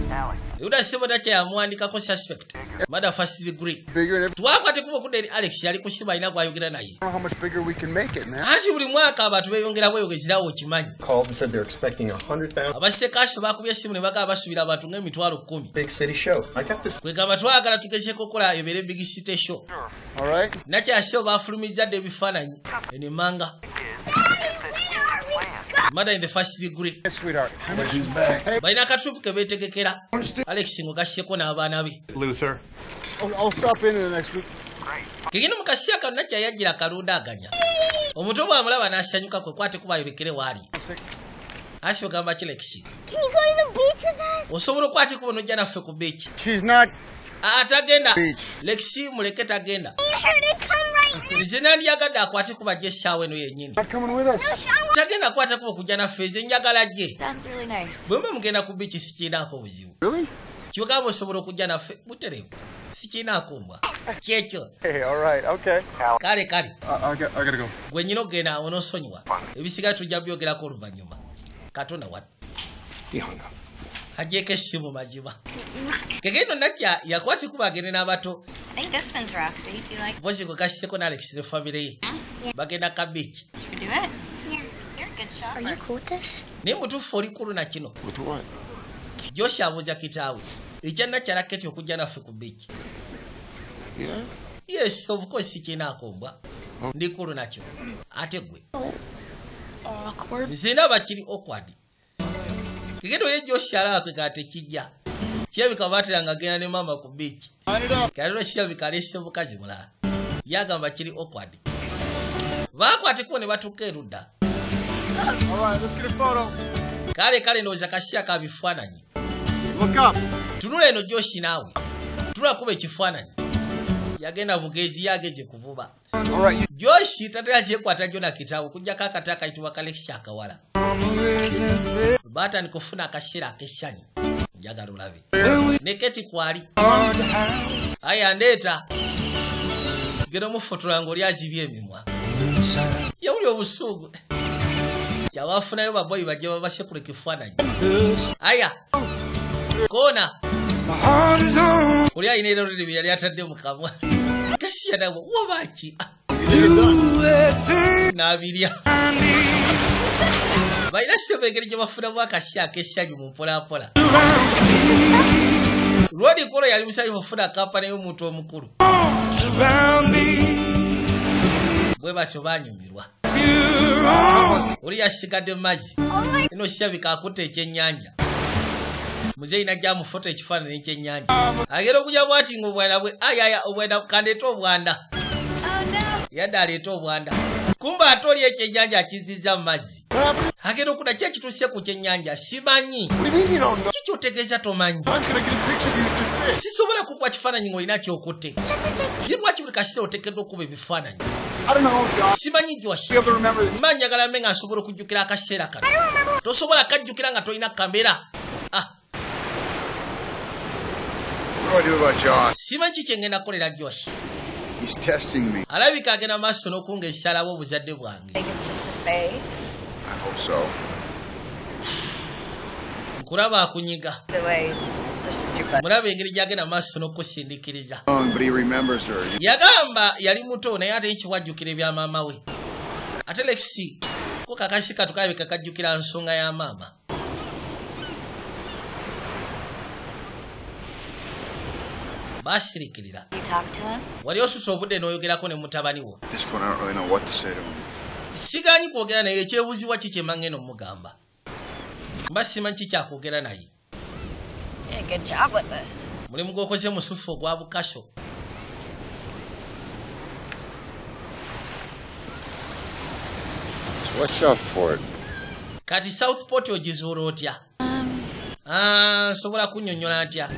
Alex. Yuda sebo tacha yamuandikako suspect. Murder first degree. Bigger and every, Twakwate kuba kudde eri Alex yali kusiba ina gwayogera naye. I don't know how much bigger we can make it, man. Anti buli mwaka abantu beeyongera bweyogezerawo okimanyi. Called and said they're expecting 100,000. Abasite kashi bakubye essimu ne bagamba basubira abantu ng'emitwalo 10. Big city show. I got this. Kwegamba twagala tugezeeko okukola ebeere big city show. All right. Nakyasibo bafulumizadde ebifaananyi enemmanga. Murder in the first degree. Hey, sweetheart. Hey, Balina akatuupu ke beetegekera. Alex ngo gasseko n'abaana be. Luther. I'll stop in the next week. Kigino mu kaseera kano Nakya yajjira akalundaganya. Omuto bw'amulaba n'asanyuka kwe kwate kuba ayolekere waali. Asho gamba Alex. Can you go to the beach with us? Osobola okwate kuba n'ojja naffe ku beach. She's not Atagenda. beach. Lexi muleke tagenda. Be sure to come right now. Nze nandyagadde akwate kuba gye essaawa eno yennyini. Not coming with us. No shower. Tagenda akwata kuba okujja naffe nze njagala gye. Sounds really nice. Bwe mba mugenda ku beach sikirinaako buzibu. Really? Kyogamba osobola okujja naffe butereevu. Sikirinaako mbwa. Kyekyo. Hey, all right. Okay. Kale. I gotta go. Gwe nnyina ogenda onoosonyiwa. Ebisigaye tujja byogerako oluvannyuma. Katonda wat. He hung up. Agyeko essimu mazima. Kegendo Nakya yakwate kuba agende n'abato. I think this one's Roxy. Do you like Bozi gwe gasseko n'Alex ne famire ye. Bagenda ka beach. Should we do it? Yeah. You're a good Are shopper. you cool with this? Naye mutuufu oli kulu na kino. With what? Josh abuuza kitaawe. Ekya Nakya Raketi okujja naffe ku beach. Yeah. Yes, of course sikirinaako mbwa. Oh. Ndi kulu nakyo. Ate gwe. Awkward. Nze ndaba kiri awkward. Kigendo ye Josh alaba kwegala tekijja. Kirabika baateranga agenda ne maama ku beach. Kalero kirabika aleese omukazi mulala. Yagamba kiri awkward. Baakwateko ne batuuka erudda. All right. Let's get a photo. Kale ndowooza kasiya ka bifaananyi. Look up. Tunula eno Josh naawe. Tulakuba ekifaananyi. Yagenda bugezi yageze kuvuba. All right. Josh tatera kyekwata jona kitaawe kujjako akata akayitibwa Kalexi akawala. Baatandika kufuna akaseera ak'essanyu. Njagala olabe. Ne Keti kwali. Aya ndeeta. Gero mufotola ng'oli azibye emimwa. Yawulya obusuugu. Yabafunayo baboyi bajja babasekula ekifaananyi. Aya. Koona. Oli alina erolere bye yali atadde mu kamwa. Kasiya nabwo wabaki. N'abirya. Balina ssebo engeri gye bafunamu akasiya ak'essanyu mu mpolampola. Lwodi Kolo yali musajja mufuna kampani y'omuntu omukulu. Bwe batyo baanyumirwa. Oli yasigadde mu mazzi. Eno kirabika akutte ekyennyanja. Muzeeyi najja amufoto ekifaananyi ekyennyanja. Agenda okujja bw'ati ng'obwanda bwe ayaya obwanda kandeeta obwanda. Yadde aleeta obwanda. Kumba ate oli ekyennyanja akizizza mu mazzi. Agenda okudda ki ekituuse ku kyennyanja simanyi. What do you mean you don't know? Ki ky'otegeeza tomanyi? I'm gonna get a picture of you today. Sisobola kukuwa kifaananyi ng'olina ky'okutte. Ye lwaki buli kaseera oteekeddwa okuba ebifaananyi? I don't know, John. Simanyi Josh. Be able to remember this. Mba njagala mbe nga nsobola okujjukira akaseera kano. Tosobola kajjukira nga tolina kamera. What do I do about John? Simanyi ki kye ngenda kukolera Josh. He's testing me. Alabika agenda maaso n'okunga ekisalawo obuzadde bwange. I think it's just a phase. I hope so. Nkulaba akunyiga. The way, this is your butt. Mulaba engeri gy'agenda maaso n'okusindiikiriza. But he remembers her. Yagamba yali muto naye ate nkiwajjukira ebya maama we. Ate Lexi ko kakasi katukabika kajjukira nsonga ya maama. basirikirira. You talk to him? Wali osusa obudde n'oyogerako ne mutabani wo. At this point, I don't really know what to say to him. Sigaanyi kwogera naye ekyebuzibwa ki kye mangeno mugamba. Mba simanyi ki kyakwogera naye. Yeah, good job with this. Mulimu gw'okoze musufu ogwa bukaso. What's Southport? Kati Southport ogizuula otya? Nsobola kunnyonnyola ntya?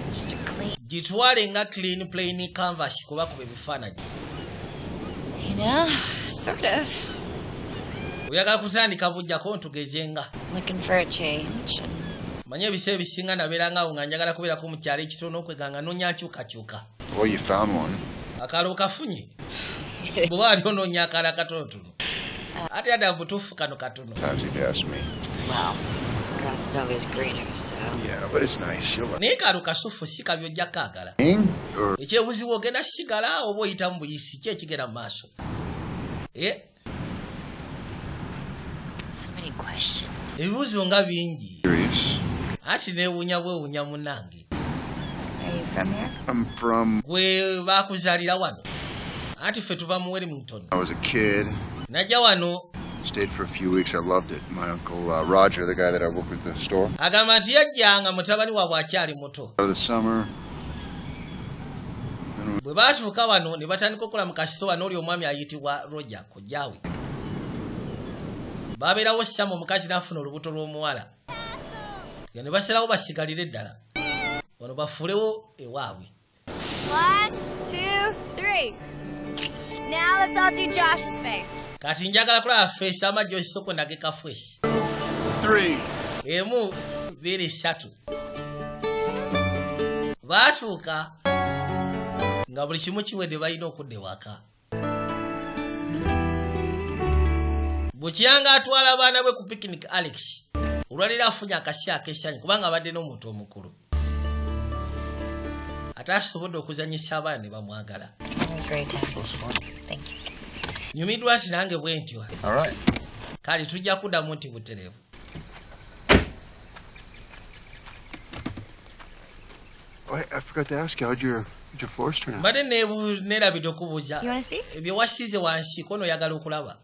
Gitwale nga clean plain canvas kuba kuba ebifaananyi. You know, sort of. Oyagala kutandika bujjako ntugezenga. Looking for a change. Manye ebiseera ebisinga nabeerangaawo nga njagala kubeerako mu kyalo ekitono okweganga noonya nkyukakyuka. Well, you found one. Akalo kafunye. Bwe wali onoonya akala katonotono. Ate yadda butuufu kano katono. Times you'd ask me. Well, grass is always greener, so. Yeah, but it's nice. You'll like Naye kalo kasufu si kabi ojja kaagala. or Ekyebuzibu ogenda sigala oba oyita mu buyisi ki ekigenda mu maaso? So many questions. Ebibuuzo nga bingi. serious. Ati neewuunya bwewuunya munnange. Are you from here? I'm from. Gwe baakuzaalira wano. Anti ffe tuva mu Wellington. I was a kid. Najja wano. Stayed for a few weeks. I loved it. My uncle Roger, the guy that I work with at the store. Agamba nti yajjanga mutabani waabwe akyali muto. Out of the summer. Bwe baatuuka wano ne batandika okukola mu kasitowa n'oli omwami ayitibwa Roger kojjaawe. Baabeerawo Sam omukazi n'afuna olubuto lw'omuwala. Nga ne basalawo basigalire ddala. Wano bafuulewo ewaabwe. 1, 2, 3. Now let's all do Josh's face. Kati njagala kulaba feesi amajjo esoko nageka feesi. 3. Emu, 2, 3. Baatuuka nga buli kimu kiwedde balina okudda ewaka. Bukyanga atwala abaana bwe ku picnic Alex. Olwaliro afunye akasi ak'essanyu kubanga abadde n'omuntu omukulu. Ate asobodde okuzanyisa abaana ne bamwagala. Great time. Thank you. Nyumiddwa ati nange bwe ntyo. All right. Kale tujja kuddamu nti butereevu. Oh, I forgot to ask you, how'd your floors turn out? Mbadde neerabidde okubuuza. You want to see? Ebyo wasiize wansi kono oyagala okulaba.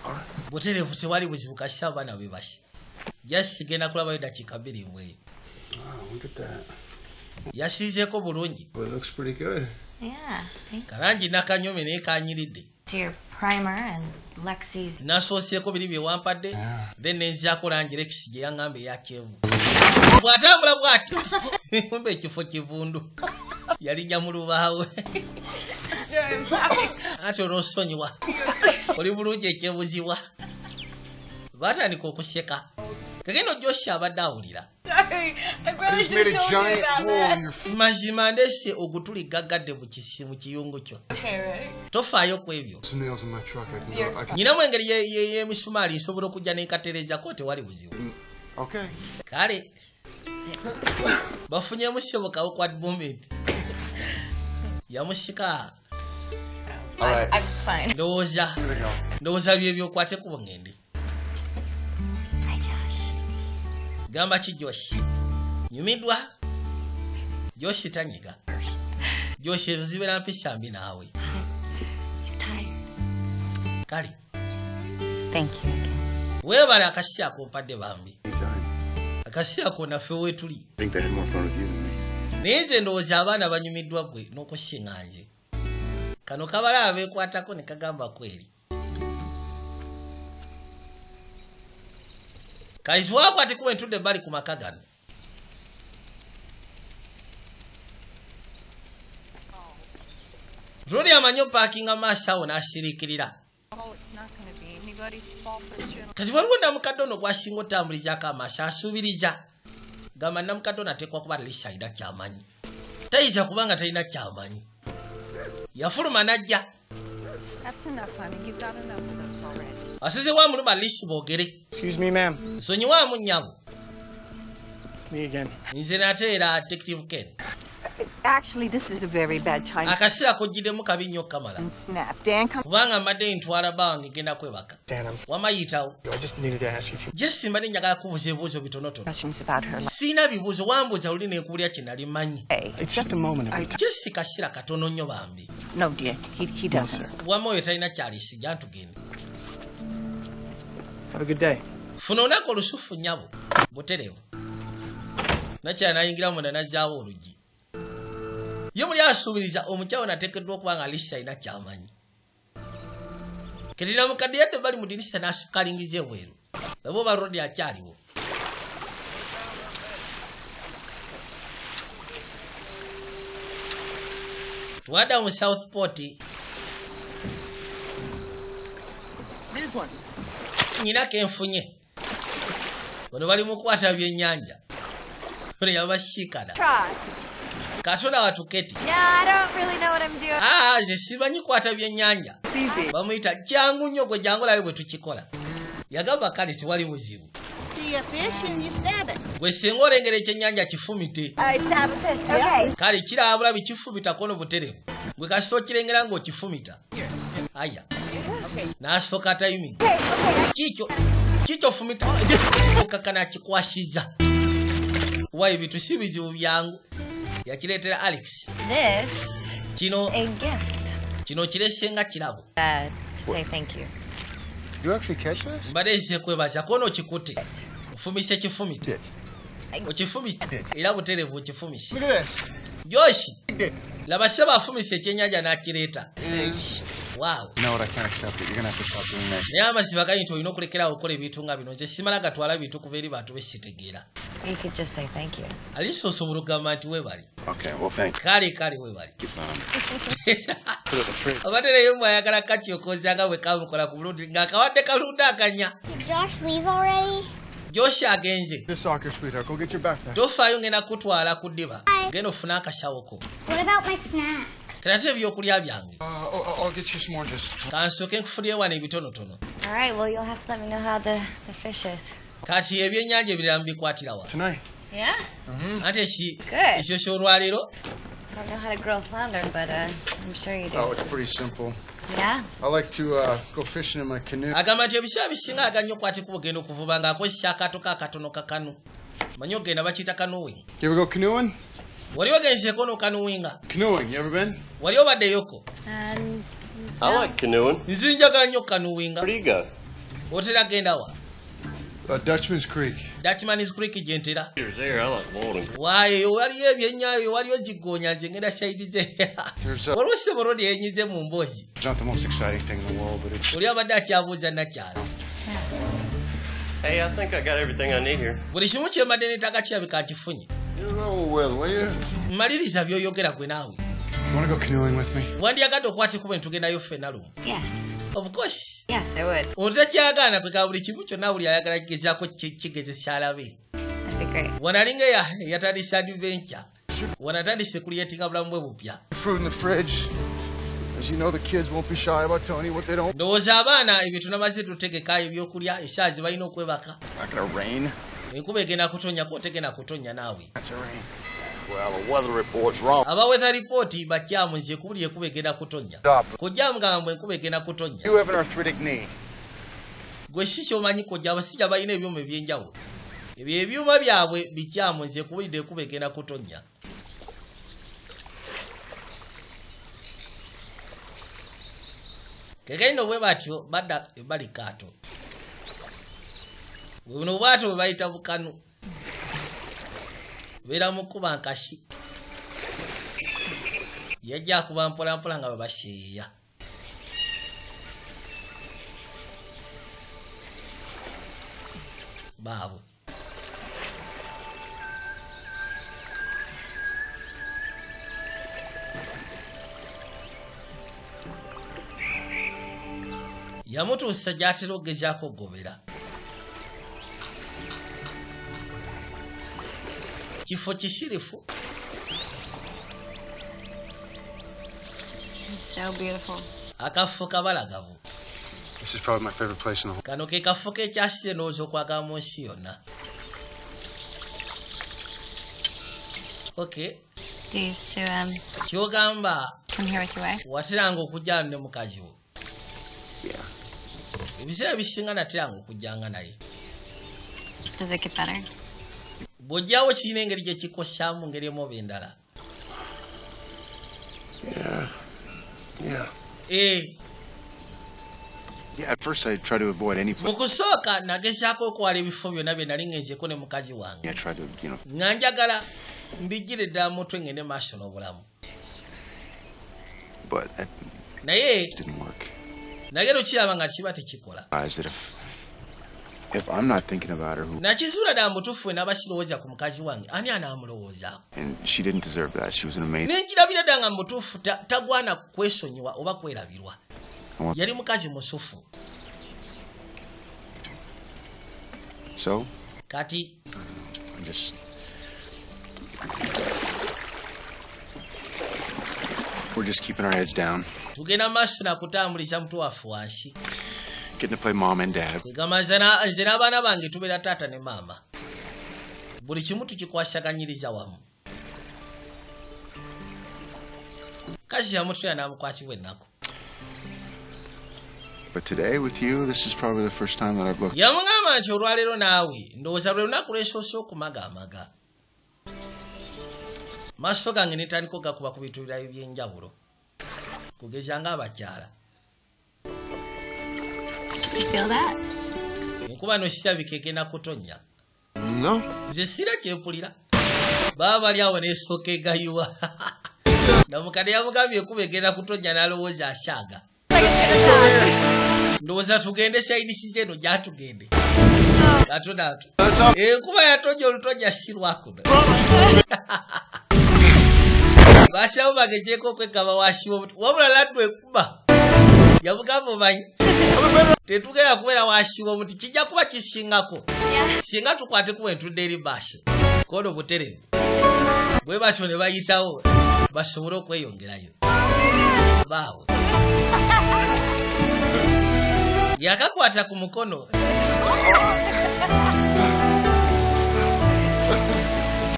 All right. Butereevu tewali buzibu kasi abaana be basi. Just genda kulabayo dakiika 2 mbweyo. Wow, look at that. Yasiizeeko bulungi. Well, it looks pretty good. Yeah. Thank Kalangi nakanyome naye kanyiridde. to your primer and Lexi's. Nasooseeko biri bye wampadde. Yeah. Then nenzaako langi Lex gye yaŋŋamba eya kyenvu. Bw'atambula bw'atyo. Mbe ekifo kivundu. Yalijja mu lubaawe. Ate onoosonyiwa. Oli bulungi ekyebuzibwa. Baatandika okuseka. Kagenda ojjosha abadde awulira. Sorry, I really Just made a should've told you giant about hole that. in your foot. Mazima ndese ogutuli gaggadde mu kiyungu kyo. Okay, right? Tofaayo ku ebyo. Some nails in my truck. I can go. I can... Nyinamu engeri y'emisumaali nsobola okujja n'ekatereezako tewali buzibu. Okay. Kale. Bafunyemu ssebokawo kwa moment. Yamusika. All right. I'm fine. Ndowooza. Good to go. Ndowooza byebyo okwate ku ngende. Hi, Josh. Gamba ki Josh? Nyumiddwa? Josh tanyiga. Josh zibeera mpisa mbi naawe. You're tired. Kale. Thank you again. Weebale akasi ako mpadde bambi. Anytime. Akasi ako naffe weetuli. I think they had more fun with you than me. Naye nze ndowooza abaana banyumiddwa gwe n'okusinga nze. Kano kabalaba beekwatako ne kagamba kweri. Kale twakwate kuba entudde bali ku maka gano. Rodi amanyi opaakinga maaso awo n'asiriikirira. Kati waliwo namukadde ono gwasinga otambulizaako amaaso asuubiriza. Gamba namukadde ono ateekwa kuba lisa alina kyamanyi. Tayinza kubanga talina kyamanyi. Yafuluma n'ajja. Asizewa muluma lisi boogere. Excuse me, ma'am. Nsonyiwaamu nnyabo. It's me again. Nze nate era Detective Ken. Actually, this is a very bad time. Akaseera kojjidemu kabi nnyo kamala. Snap. Dan, come. Kubanga mbadde ntwala bange genda kwebaka. Dan, Wamayitawo. I just needed to ask you a few Jesse mbadde njagala kubuuza ebibuuzo bitonotono. questions about her life. Siina bibuuzo wambuuza luli neekuulira kye nali manyi. Hey, It's just a moment of your time. Jesse kaseera katono nnyo bambi. no, dear. He doesn't. Wamma oyo talina kyalisijja ntugende. Have a good day. Funa olunaku olusufu nnyabo. Buterevu. Nakyala nayingira munda nazzaawo oluggi. Ye muli asuubiriza omukyala nateekeddwa okuba nga Alisa alina ky'amanyi. Ketina mukadde yadde bali mu dirisa n'asukka alingiza ebweru. Oba oba Rodi akyaliwo. Twadda mu Southport. There's one. Nyina kenfunye. Bano bali mu kukwata byennyanja. Bano yabashiikana. Try. Kasoda watuketi. No, I don't really know what I'm doing. Nze simanyi kwata byennyanja. Bamuyita jangu nnyo gwe jangu labe bwe tukikola. Yagamba kale tewali buzibu. See a fish and you stab it. Gwe singa olengera ekyennyanja kifumite. I stab a fish. Okay. Kale kirabula bikifumita kono buterevu. Gwe kasita okirengera ng'okifumita. Aya. N'asooka tayimini. Kikyo fumita okakana akikwasiza. Wa ebintu si bizibu byangu. Yakireetera Alex. This Kino a gift. kino kiresenga kirabo. To say thank you. You actually catch this? Mbadde nze kwebaza kono okikutte. Ofumise kifumite. Okifumise era buterevu okifumise. Look at this. Joshi. Laba seba afumise ekyennyanja n'akireeta. Wow. You know what? I can't accept it. You're gonna have to stop doing this. Naye amasiba gali nti olina okulekeraawo okukola ebintu nga bino. Nze simala gatwala bintu kuva eri bantu besitegeera. You could just say thank you. Alisa osobola okugamba nti weebali. Okay, well, thank you. Kale weebali. Put it in the fridge. Abadde naye mwayagala katyokoza nga bwe kamukola ku bulungi ng'akawadde kalunda akanya. Did Josh leave already? Joshi agenze. This soccer, sweetheart. Go get your backpack. Tofaayo ngenda kutwala ku ddiba. Genda ofune akashawoko. What about my snack? Kerate ebyokulya byange. I'll get you some oranges. Kansooke nkufunire wano ebitonotono. All right, well, you'll have to let me know how the fish is. Kati ebyennyanja ebirala mbikwatira wa. Tonight. Yeah? Ate ki Good. ekyo ky'olwaleero? I don't know how to grill flounder, but I'm sure you do. Oh, it's pretty simple. Yeah? I like to go fishing in my canoe. Agamba nti ebiseera bisinga aganya okwatiko ogenda okuvuba ng'akozesa akaato kakatono kakanu. Manyi ogenda bakiyita kanuwing. You ever go canoeing? Wali ogenzeeko n'okanuwinga? Canoeing, you ever been? Wali obaddeyoko? I like canoeing. Nze njagala nnyo kanuwinga. Where do you go? Otera genda wa? Dutchman's Creek. Dutchman's Creek gye ntera. Here's there. I like boiling. Waayo waliyo ebyennyanja waliyo gigoonya nze ngenda sayidi ze. Waliwo Seborodi yenyize mu mboozi. It's not the most exciting thing in the world, but it's... Oli abadde akyabuuza nakyala. Hey, I think I got everything I need here. Buli kimu kyembadde neetaaga kirabika akifunye. You roll well, will you? Maliriza by'oyogera gwe naawe. You want to go canoeing with me? Wandiyagadde okwata kuba tugendayo ffenna lumu. Yes. Of course. Yes, I would. Otakyagaana kweka buli kimu kyonna buli ayagala kigezaako kigezesa alabe. That'd be great. Wanalinga yatandise adventure. Wanatandise kuliyetinga bulamu bwe bupya. Fruit in the fridge. As you know, the kids won't be shy about telling you what they don't. Ndowooza abaana ebyo tunamaze tutegeka ebyokulya esaazi balina okwebaka. It's not gonna rain. Enkuba egenda kutonnya ko tegenda kutonnya naawe. That's a rain. Well, the weather report's wrong. Aba weather report bakyamu nze kubuli enkuba egenda kutonnya. Stop. Kojja mugamba enkuba egenda kutonnya. You have an arthritic knee. Gwe si kyomanyi kojja abasajja balina ebyuma ebyenjawulo. Ebyo ebyuma byabwe bikyamu nze kubulidde enkuba egenda kutonnya. Kegenda bwe batyo badda ebali kaato. Buno bwato bwe bayita bukanu. Beera mu kuba nkasi. Yajja kuba mpolampola nga bwe baseeya. Baabo. Yamutuusa gy'atera okugezaako okugobera. Kifo kisirifu. It's so beautiful. Akafo kabalagavu. This is probably my favorite place in the whole... Kano ke kafo kekyasire n'oza okwagala mu nsi yonna. Okay. Do you used to kyogamba come here with your wife? wateranga okujjana ne mukazi wo. Yeah. Ebiseera bisinga nateranga okujjanga naye. Does it get better? Bw'ojjawo kirina engeri gye kikosaamu ngeri emu oba endala. Yeah. Yeah. Eh. Yeah, at first I tried to avoid any place. Mu kusooka nagezaako okwala ebifo byonna bye nali ngenzeeko ne mukazi wange. I tried to, nga njagala mbijjire ddala mutwe ngende maaso n'obulamu. But that naye didn't work. nagera okiraba nga kiba tekikola. That if I'm not thinking about her, who? Nakizuula ddala mutuufu we naba sirowooza ku mukazi wange ani anaamulowoozaako. And she didn't deserve that. She was an amazing. Nenjirabira ddala nga mutuufu tagwana kwesonyiwa oba kwerabirwa. Yali mukazi musufu. So? Kati. I'm just. We're just keeping our heads down. Tugenda maaso na kutambuliza mutwe waffe wansi. Getting to play mom and dad. Egamba nze n'abaana bange tubeera taata ne maama. Buli kimu tukikwasaganyiriza wamu. Kazi yamutwera n'amukwatibwa ennaku. But today with you, this is probably the first time that I've looked. Yamugamba nti olwaleero naawe ndowooza lwe lunaku lwesoose okumagaamaga. Maaso gange ne tandika okugakuba ku bintu birala eby'enjawulo. Kugeza ng'abakyala. Did you feel that? Enkuba no sirabika egenda kutonnya. No. Nze sira kyempulira. Baba bali awo n'esooka egayiwa. Namukadde yamugambye enkuba egenda kutonnya n'alowooza asaaga. Ndowooza tugende sayidi si eno gyatugende. Gatonaato. Enkuba yatonnya olutonnya si lwakuno. Bashawo bagejeeko okwegamba wasiba omuti. Wabula laddu ekuba. Yamugamba omanyi. Tetugenda kubeera wasiba omuti. Kijja kuba kisingako. Singa tukwate kuba entudde eri baasi. Kono buterevu. Bwe batyo ne bayitawo basobole okweyongerayo. Baawo. Yakakwata ku mukono.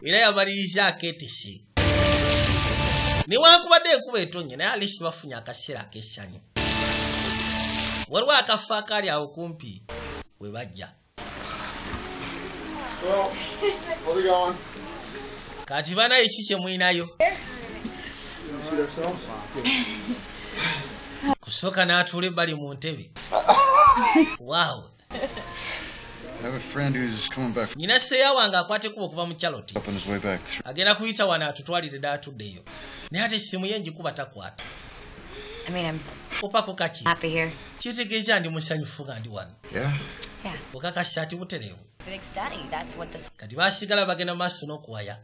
Era yamaliriza aketisi. Newankubadde enkuba etonnya naye alisi bafunye akaseera ak'essanyu. Waliwo akafo akali awo kumpi we bajja. Well, where we going? Kati banayo ki kye mwinayo? See ourselves? Kusooka n'atuula ebbali mu ntebe. Wow. I have a friend who's coming back Nyina seeya wange akwate kuba okuva mu Charlotte. up on his way back. Agenda kuyita wano atutwalire ddala atuddeyo. Naye ate essimu ye njikuba takwata. I mean, I'm Opako kaki? happy here. Kitegeeza ndi musanyufu nga ndi wano. Yeah. Yeah. Okakasa ati butereevu. Big study. That's what this. Kati baasigala bagenda maaso n'okuwaya.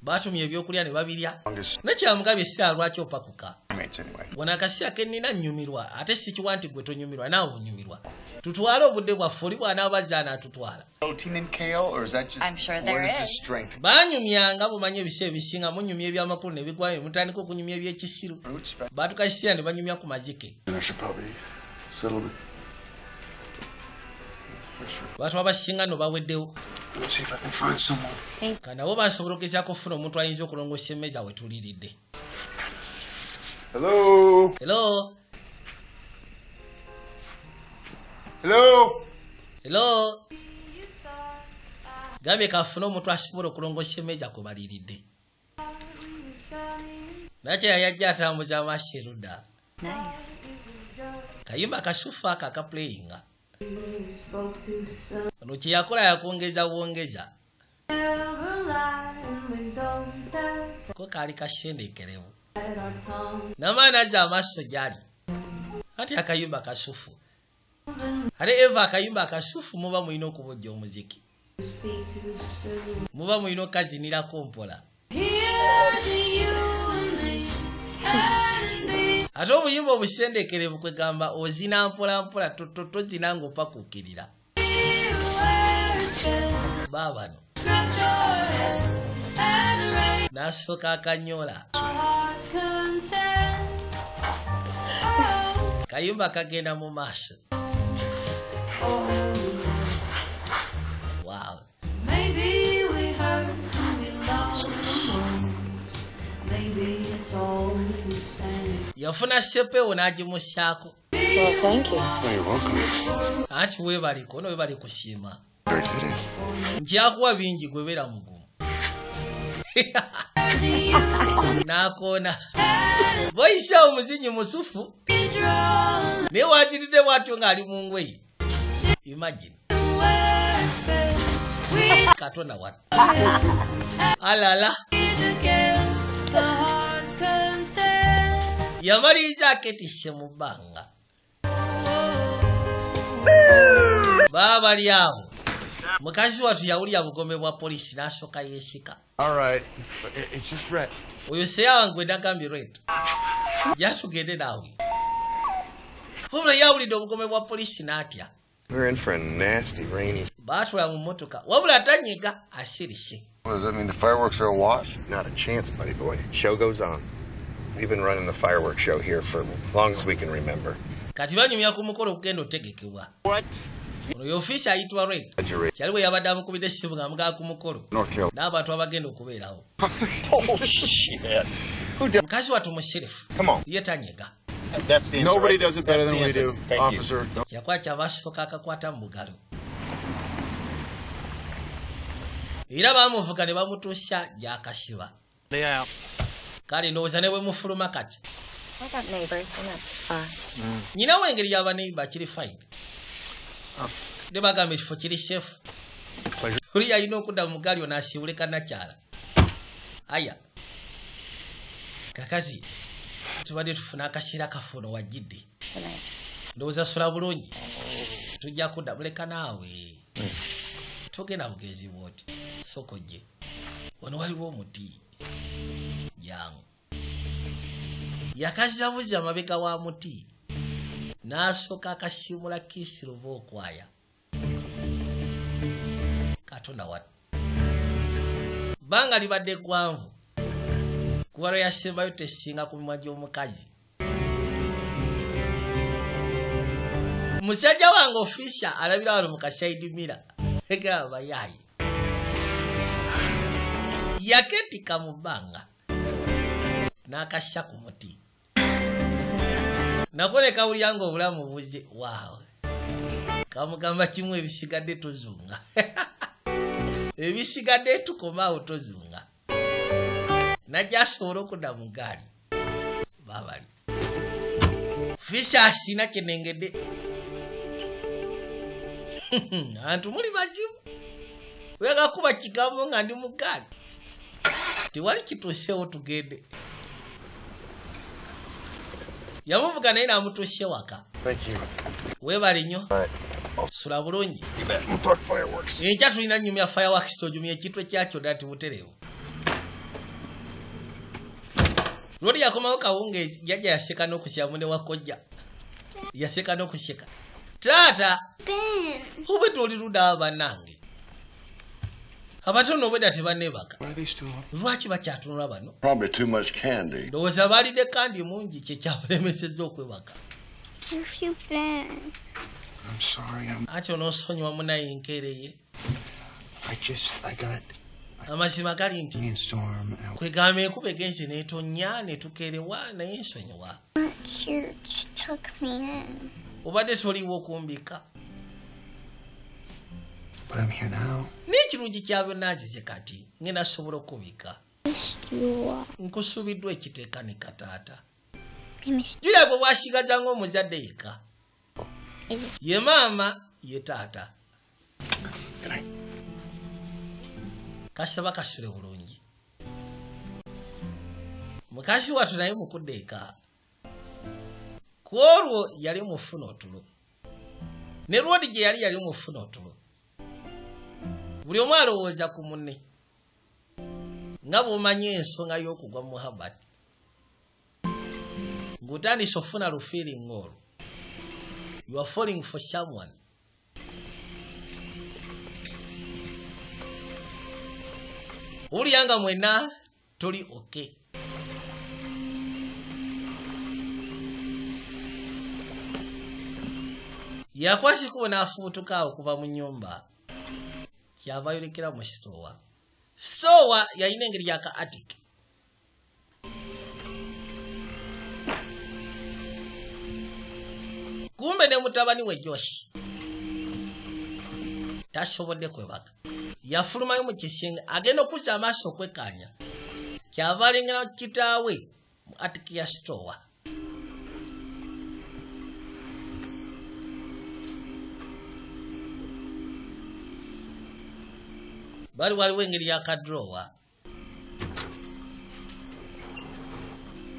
Baatumya ebyokulya ne babirya. Longest Nakyamugambye sira lwaki opakuka. mates anyway. Wano akaseera ke nnina nnyumirwa ate sikiwa nti gwe tonyumirwa naawe onyumirwa. Tutwale obudde bwaffe oli bw'anaabazza anaatutwala. Protein and kale, or is that just? I'm sure there where is. the strength? Baanyumyanga bumanyi ebiseera ebisinga munyumya ebyamakulu ne bigwayo ne mutandika okunyumya eby'ekisiru. Roots, but Baatukasira ne banyumya ku mazike. And I should probably settle it. For sure. Abantu abasinga no baweddewo. Let's see if I can find someone. Kanabo bansobola okugezaako okufuna omuntu ayinza okulongoosa emmeeza we tuliiridde. hello, Hello? hello. Hello? Gambye kafune omuntu asobola okulongoosa emmeeza kwe baliiridde. Nakyo yajja atambuza amaaso erudda. Nice. Kayimba akasufu ako akapuleyinga. Ono kye yakola yakongeza bwongeza. Ko kaali kasendeekerevu. Namaani ajja amaaso gyali. Ati akayimba akasufu. Ate Eva akayimba akasufu muba mulina okubojja omuziki. Muba mulina okazinirako mpola. Ate obuyimba obusendeekerevu kwegamba ozina mpola mpola tozina ng'opakuukirira. Baabano. N'asooka akanyola. Kayimba kagenda mu maaso. Wow. yafuna sepewo n'agimusyako. Well, thank you. Oh, you're welcome. Ati weebaliko no weebali kusiima. Very fitting. Nkyakuwa bingi gwe beera mugumu. N'akoona. Boyisa omuzinyi musufu. Naye wagiridde bw'atyo ng'ali mu ngoye. Imagine. Katonda wano. Alala. Yamaliriza aketisse mu bbanga. Baba lyawo. Mukazi watu yawulira bugome bwa polisi n'asooka yeesika. All right. It's just red. Oyo seyawa gwe nagambye red. Yasugende naawe. Wabula yawulidde obugome bwa polisi n'atya. We're in for a nasty rainy. Baatula mu mmotoka. Wabula tanyiga asirise. What does that mean? The fireworks are a wash? Not a chance, buddy boy. Show goes on. We've been running the fireworks show here for as long as we can remember. Kati banyumya ku mukolo okugenda otegekebwa. What? Ono y'ofiisi ayitibwa Red. Kyali bwe yabadde amukubidde essimu ng'amugaa ku mukolo. North Carolina. N'abantu abagenda okubeerawo. Oh, shit. Mukazi watu musirifu. Come on. Ye tanyiga. That's the answer. Nobody right? does it better That's than the we answer. do, Thank you. officer. Yakuba kyabasooka akakwata mu bugalo. Era baamuvuga ne bamutuusa gy'akasiba. Kale ndowooza ne bwe mufuluma kati. I got neighbors, and that's fine. Nyinawo engeri y'abaneiba kiri fine. Ne bagamba ekifo kiri safe. Oli yalina okudda mu ggaali n'asiibule kannakyala. Aya. Kakazi. Tubadde tufuna akaseera kafuno wajjidde. Ndowooza sula bulungi. Tujja kudda muleka naawe. Togenda bugenzi bwoti. Sokojje. Wano waliwo omuti. Jangu. Yakazabuza amabega wa muti. N'asooka akasimula kiisiruva okwaya. Katonda wano. Bbanga libadde ggwanvu. Kuba lwe yasembayo tesinga ku mimwa gy'omukazi. Musajja wange ofisa alabira wano mu kasaidi mira. Egamba yaayi. Yaketika mu bbanga. N'akassa ku muti. Nakole kawulira ng'obulamu buze. Waawe. Kamugamba kimu ebisigadde tozunga. Ebisigadde tukomaawo tozunga. Najja asobola okudda mu ggaali. Baabali. Fisa asina kyenengedde. Antu muli bazibu. Wega kuba kigambo nga ndi mu ggaali. Tewali kituuseewo tugende. Yamuvuga naye n'amutuusa ewaka. Thank you. Weebale nnyo. All right. Sula bulungi. You bet. We'll talk fireworks. Enkya tulina nnyumya fireworks tojumya ekitwe kyakyo ddala tibutereewo. Lwali yakomawo kawungeezi jjajja yaseka n'okuseka munne wa kojja. Yaseka n'okuseka. Taata! Obwe toli ludda bannange. Abatono obwedda tebanneebaka. Why are they still up? Lwaki bakyatunula bano? Probably too much candy. Ndowooza baalidde kandi mungi kye kyabalemesezza okwebaka. Where have you been? I'm sorry. Ati onoosonyiwa munaye nkeereye. I got Amazima gali nti rainstorm. kwegamba enkuba egenze n'etonnya ne tukeerewa naye nsonyiwa. Church took me in. Obadde toliwo okumbika. But I'm here now. N'ekirungi kya byonna nzize kati ngenda sobola okubika. Nkusuubiddwa ekiteeka ne kataata. Julia gwe bwasigaza ng'omuzadde yekka. Ye maama ye taata. Kasaba kasule bulungi. Mukazi watu naye mukudde eka. Ku olwo yali mufuna otulo. Ne lwodi gye yali mufuna otulo. Buli omu alowooza ku munne. Nga bw'omanyi ensonga y'okugwa mu Muhammad. Ng'otandise ofuna lufeeling ng'olwo. You are falling for someone. Owulira nga mwenna toli okay. Yakwasiko n'afubutuka okuva mu nnyumba. Kyava yolekera mu sitowa. Sitowa yalina engeri yaka attic. kumbe ne mutabani we Josh tasobodde kwebaka yafulumayo mu kisinga agenda okuzza amaaso okwekkaanya kyava alengera kitaawe mu atikiya store. Bali waliwo engeri yakadrowa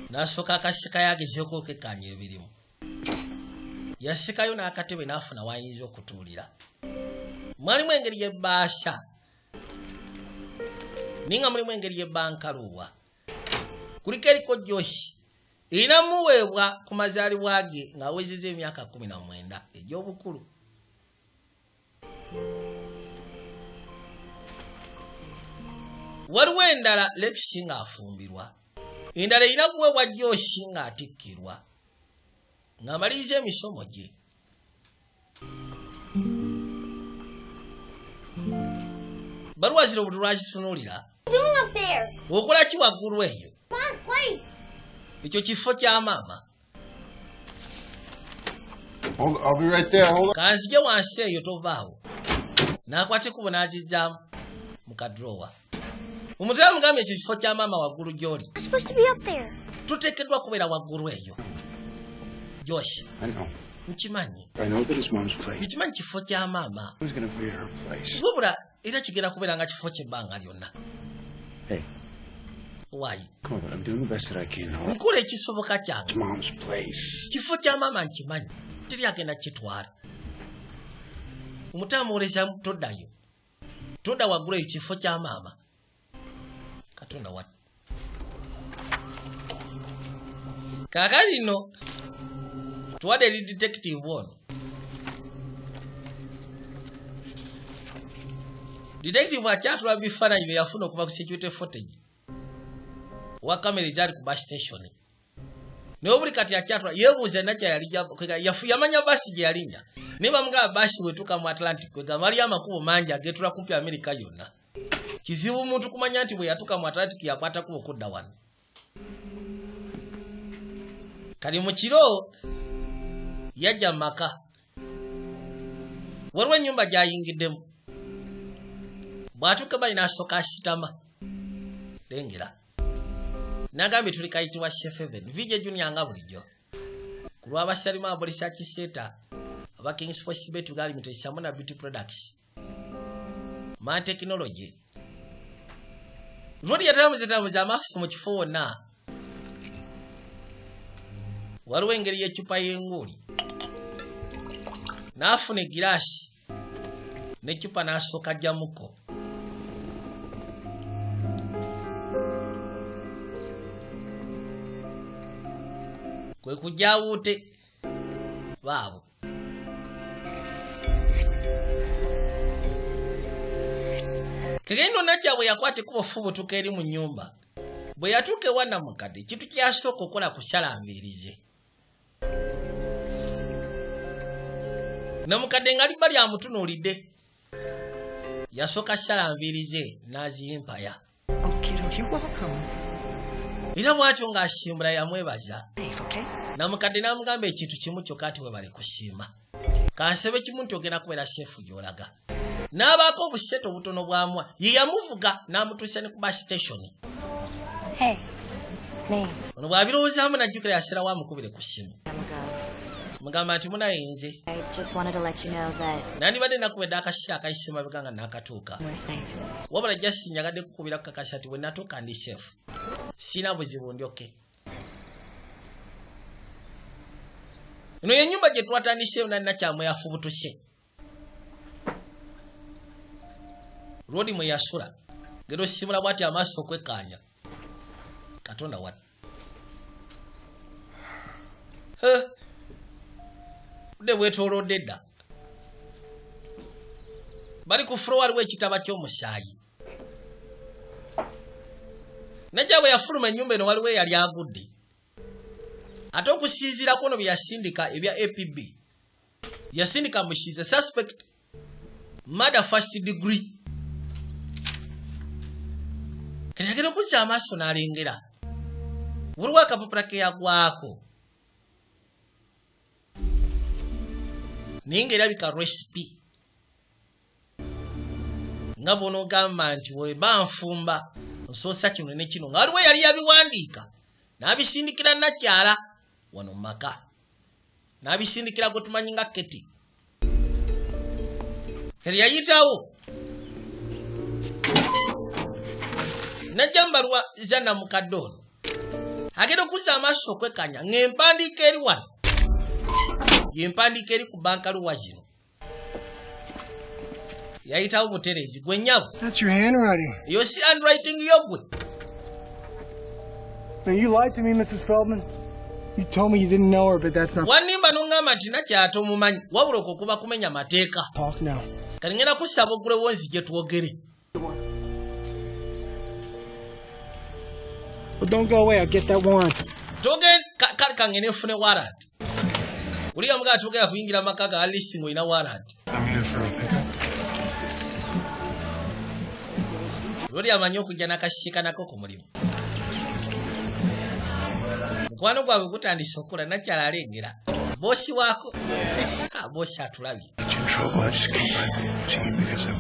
n'asooka akasikayo agezeeko okekkaanya ebirimu. Yasikayo n'akatebe n'afuna wayinza okutuulira. Mwalimu engeri y'ebbaasa ninga mulimu engeri y'ebbankaluwa. Kuliko eriko Josh erina muweebwa ku mazaalibwa ge ng'awezezza emyaka 19 egy'obukulu. Waliwo endala Lexi ng'afumbirwa, endala erina kuweebwa Josh ng'atikkirwa ng'amaliriza emisomo gye. Baluwa zino buli lwazitunuulira okola ki waggulu eyo? Ekyo kifo kya maama. I'll be right there. Hold on. Kanzije wansi eyo tovaawo. N'akwata ekkubo n'agiggyamu mu kadrowa. Omutera mugambye ekyo kifo kya maama waggulu gy'oli. Tuteekeddwa kubeera waggulu eyo. Josh. I know. Nkimanyi. I know that his mom's place. Nkimanyi kifo kya maama. Who's going to be her place? Wabula era kigenda kubeera nga kifo ky'ebbanga lyonna. Hey. Why? Come on, I'm doing the best that I can. Nkola ekisoboka kyange. It's mom's place. Kifo kya maama nkimanyi. Teri agenda kitwala. Omutamuwoleza toddayo. Todda waggulu eyo kifo kya maama. Katonda wati. Kaakali nno tuwadde eri detective ono. Detective akyatula bifaananyi bye yafuna okuva ku security footage wa kamera ezaali ku bus station. Naye buli kati akyatula yeebuuza nakya yali yamanya basi gye yalinnya. Naye bamugamba basi bwetuuka mu Atlantic kwegamba waliyo amakubo mangi ageetula kumpi Amerika yonna. Kizibu muntu kumanya nti bwe yatuuka mu Atlantic yakwata kubo kudda wano. Kali mu kiro yajja maka. Waliwo ennyumba gy'ayingiddemu. Bw'atuuka bali n'asooka asitama. Lengera. N'agambye tuli kayitibwa Chef Heaven. Vijay Junior nga bulijjo. Ku lw'abasalimu abolisa kiseeta aba King Sports Bet Limited Samona Beauty Products. Man Technology. Lwali yatamuza amaaso mu kifo wonna. Waliwo engeri y'eccupa y'enguuli. N'afuna egiraasi n'eccupa n'asooka ajjamuko. Kwe kujja awuute baabo. Kegendo najja bwe yakwata ekkubo fubutuka eri mu nnyumba. Bwe yatuuka ewa Namukadde kintu kyasooka okukola kusalanviirize. Namukadde nga libba lyamutunuulidde. Yasooka salanviirize n'aziyimpaya. Era bw'atyo ng'asimbula yamwebaza. Namukadde n'amugamba ekintu kimu kyokka ati webale kusiima. Kansebe kimu nti ogenda kubeera seefu gy'olaga. N'abaako obuseto obutono bwamwa ye yamuvuga n'amutuusa ne ku bus station. Ono bw'abirowoozaamu n'ajjukira yaserawo amukubire ku ssimu. Mugamba nti munayinze. Nandibadde nakubedde akasira akayise mabega nga n'akatuuka. Wabula just nyagadde kukubira kukakasa nti bwe natuuka ndi seefu. Sina buzibu ndyoke. Eno y'ennyumba gye twatandiseeyo nalina kyamwe yafubutuse. Lwodi mwe yasula. Ngero simula bw'ati amaaso okwekkaanya. Katonda wati. Budde bwetoolodde dda. Bali ku floor waliwo ekitaba ky'omusaayi. Najja bwe yafuluma ennyumba eno waliwo eyali agudde. Ate okusinziirako ono bye yasindika ebya APB. Yasindika mushize suspect murder first degree. Kayagala okuzza amaaso n'alengera. Waliwo akapapula ke yagwako. ninga erabika recipe nga bono gamba nti we banfumba nsoosa kino ne kino nga waliwo yali yabiwandiika n'abisindikira nakyala wano maka n'abisindikira gwe tumanyi nga Keti kati yayitawo najja mbalwa zanna mukadde ono agenda okuzza amaaso okwekanya ng'empandiika eri wano y'empandiika eri ku bankaluwa zino yayitawo butereezi gwe nnyabo. That's your handwriting. Yo si handwriting yo gwe. Now you lied to me, Mrs. Feldman. You told me you didn't know her, but that's not... Wanimba n'ongamba nti nakyata omumanyi wabula okwo kuba kumenya mateeka. Talk now. Kati ngenda kusaba oggulewo nzije twogere. Well, don't go away. I'll get that warrant. Kale kangene nfune warrant. Uliga mga atugera kuyingira maka ga listing oyina warrant. I'm here for a pickup. Lori amanyi okujja n'akashika nako ku mulimu. Mukwano gwabwe gutandise okula nakyala alengera. Bosi waako. Bosi atulabye.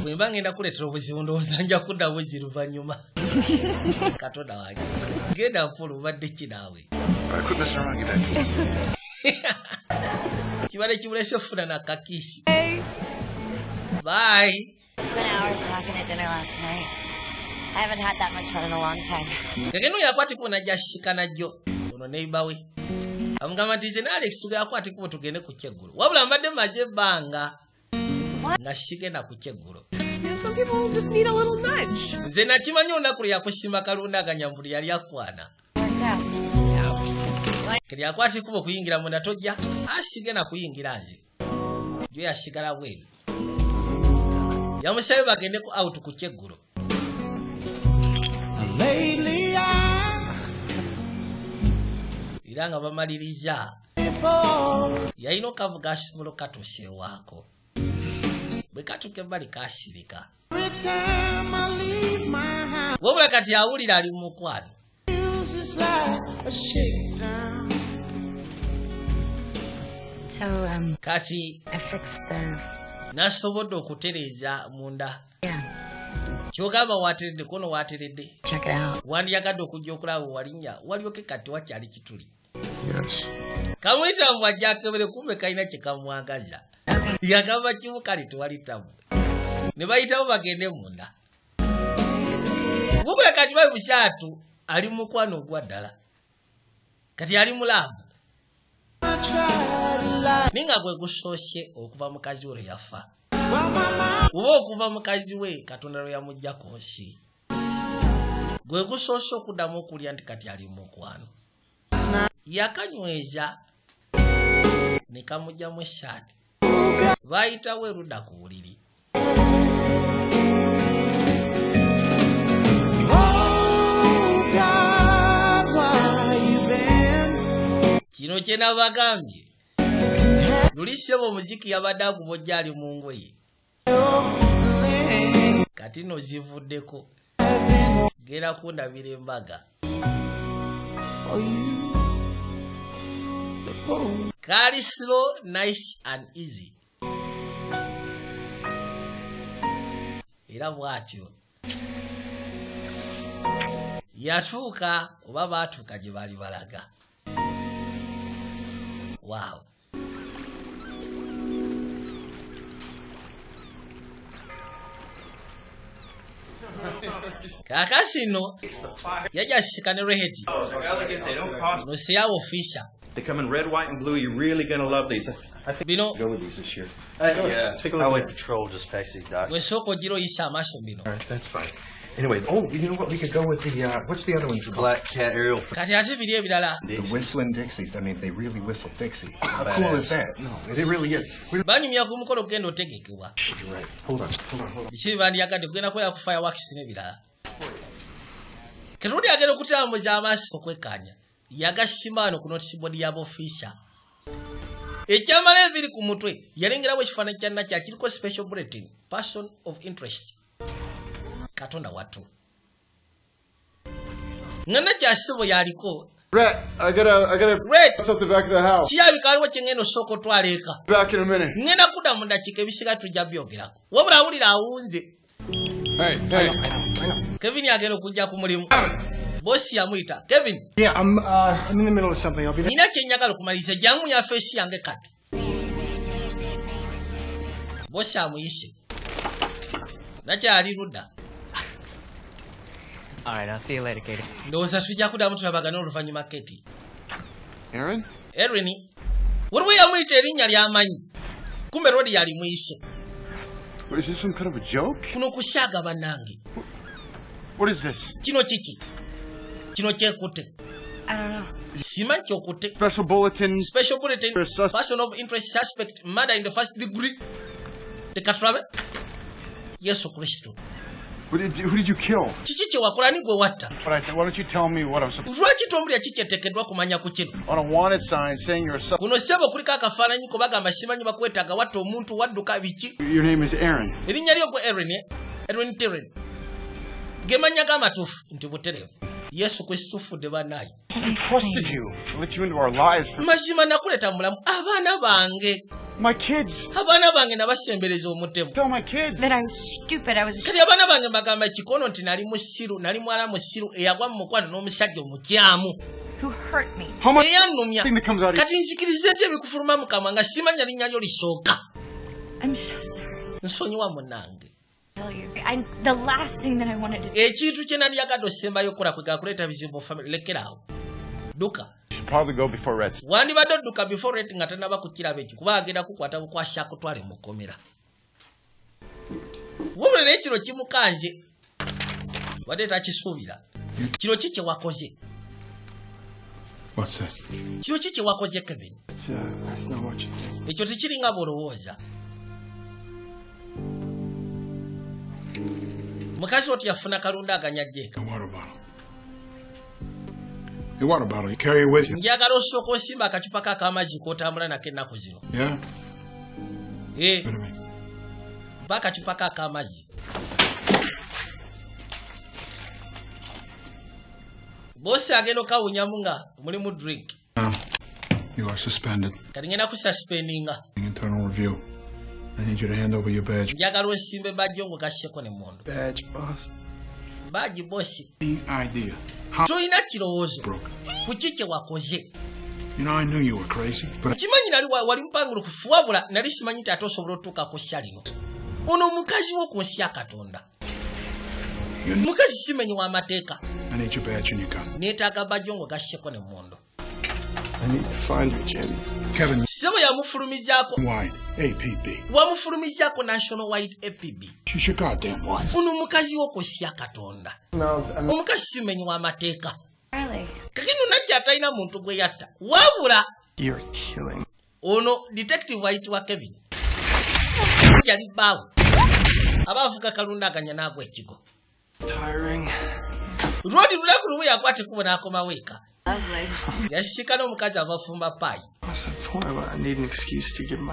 Bwe mba ngenda kuleetera obuzibu ndowooza nja kuddawo egi luvannyuma. Katonda wange. Genda mpulu obadde ki naawe? Kibadde kibulese ofuna n'akakiisi. Bye. Spent hours talking at dinner last night. I haven't had that much fun in a long time. Kageno yakwatiko najja shika najjo ono neighbor we. Amugamba nti nze ne Alex tugakwatiko tugende ku kyeggulo. Wabula mbadde maje banga. Nga shigenda ku kyeggulo. Some people just need a little nudge. Nze nakimanyi olunaku lwe yakusimba kalunda aganyambuli yali akwana. Kiri akwatiko okuyingira munda tojja asigena kuyingira nze. Jo yasigala bweru. Yamusabye bagende ku out ku kyeggulo. Iranga bamaliriza yalina okavuga asimulo katuse waako bwe katuke bali kasirika wabula kati awulira ali mu mukwano kati nasobodde okutereeza munda kyogamba wateredde kono wateredde wandiyagadde okujja okulaba walinnya walyoke kati wakyali kituli kamwita mbwajja akebere kumbe kalina kyekamwagaza yagamba kimu kale tewalitamu ne bayitamu bagende munda wabula kati babi busyatu ali mukwano ogwa ddala kati ali mulamu ninga gwe gusoose okuva mukazi we yafa uba okuva mukazi we Katonda lwe yamujja ku nsi gwe gusoose okuddamu okulya nti kati ali mukwano yakanyweza ne kamugjamu essaati baayitawo erudda ku buliri kino kye nabagambye luli ssebo omuziki yabadde agubojja ali mu ngoye kati no zivuddeko gera kundabira embaga kali slow nice and easy era bwatyo yatuuka oba baatuuka gye bali balaga. Wow. Kakasino yaja shikane reheti no siyawo fisha. They come in red, white, and blue. You're really going to love these. I think Bino, go with these this year. Yeah, take a look. Highway Patrol just passed these docs. Wesoko jiro isha masho bino. All right, that's fine. Anyway, you know what? We could go with the, what's the other ones? Black Cat Aerial. Kati ate biri ebirala. The Whistling Dixies. I mean, they really whistle Dixie. How cool is that? No, it really is. Banyumya ku mukolo genda otegekebwa. You're right. Hold on. Biki bandyagadde kugenda kwera ku fireworks n'ebirala. Ketuli agenda okutambuza amaaso okwekkaanya. Yagashimano ku notice board yabo fisha. Ekyamala ebiri ku mutwe yalengerawo ekifaananyi kya nakyo kiriko special bulletin person of interest. Katonda watu. Nga nakyo asebo yaliko Rhett, I gotta Rhett, what's up the back of the house? kirabika waliwo kyengendo soko twaleeka. Back in a minute. Ngenda kudda mu ddakiika ebisiga tujja byogerako. Wabula awulira awunze. Hey. Kevin agenda okujja ku mulimu. Bosi yamuyita. Kevin. Yeah, I'm in the middle of something. I'll be there. Nina kye njagala okumaliriza jangu ya feesi yange kati. Bosi amuyise. Nakyali ludda. All right, I'll see you later, Katie. Ndowooza tujja kuddamu tulabagana oluvannyuma Katie. Aaron? Erin. Waliwo yamuyita erinnya ly'amanyi. Kumbe Rodi yali muyise. What is this, some kind of a joke? Kuno kusaaga bannange. What is this? Kino kiki? Kino kyekutte. I don't know. Simanyi kyokutte. Special bulletin. Special bulletin. Person of interest suspect murder in the first degree. Tekatulabe. Yesu Kristo. Who did you kill? Kiki kye wakola ni gwe watta. Why don't you tell me what I'm supposed to... Lwaki tombulya kikyeteekeddwa kumanya ku kino? On a wanted sign saying you're a... Kuno ssebo kuliko akafaananyi ko bagamba simanyi bakwetaaga watta omuntu wadduka biki. Your name is Aaron. Erinnya lyo gwe Erin, Erin Terren. Ge mannya g'amatuufu nti butereevu. Yesu Kristo fudde bannaayi. I trusted you. I let you into our lives. Mazima nakuleeta mulamu abaana bange. My kids. Abaana bange nabasembereza omutemu. Tell my kids. That I was stupid. I was... Kati abaana bange bagamba ekikono nti nali musiru, nali mwala musiru eyagwa mu mukwano n'omusajja omukyamu. Who hurt me? Eyannumya. Thing that comes out of... Kati nzikiriza enti ebikufuluma mu kamwa nga simanya linnya lyo lisooka. I'm so sorry. Nsonyiwa munnange. The last thing that I wanted to do. Ekintu kye nandyagadde osembayo okukola kwegala kuleeta bizibu mu family. Lekeraawo. Dduka. Probably go before Reds. Wandibadde odduka before Red nga tannaba kukiraba ekyo kuba agenda kukwata bukwasi akutwale mu kkomera. Wabula naye kino kimukanje. Wadde takisuubira. Kino ki kye wakoze? What's this? Kino ki kye wakoze Kevin? That's not what you think. Ekyo tekiringa bw'olowooza. Mukazi oti yafuna kalunda aganyajjeeka. The water bottle, you carry it with you? Njagala osooka osimba akacupa k'amazzi k'otambula nako ennaku zino. Yeah? Eh. Ba akacupa k'amazzi. Bosi agenda okawunyamu nga mulimu drink. You are suspended. Kati ngenda kususpendinga. Internal review. I need you to hand over your badge. Njagala osimbe badge ngo gasseko ne mmondo. Badge, boss. Badge bosi. The idea. Toyina kirowoozo. Ku ki kye wakoze? You know, I knew you were crazy, but... Kimanyi nali wali mpangulukufu wabula nali simanyi nti ate osobola otuuka ku ssya lino. Ono mukazi w'oku nsi ya Katonda. Mukazi simenyi w'amateeka. I need your badge and your gun. Neetaaga badge ngo gasseko ne mmondo. I need to find you, Jim. Kevin. Sebo yamufulumizaako. Wide. APB. Wamufulumizaako National Wide APB. She's your goddamn wife. Ono mukazi w'oku nsi ya Katonda. Omukazi simenyi w'amateeka. Kakino najja atalina muntu gwe yatta. Wabula. You're killing. Ono detective ayitibwa Kevin. Yali bbaawe. Abaavuga kalunda aganya n'agwa ekigo. Tiring. Lwodi lunaku lumu yakwata ekkubo n'akomawo eka. Yasika n'omukazi abafumba paayi.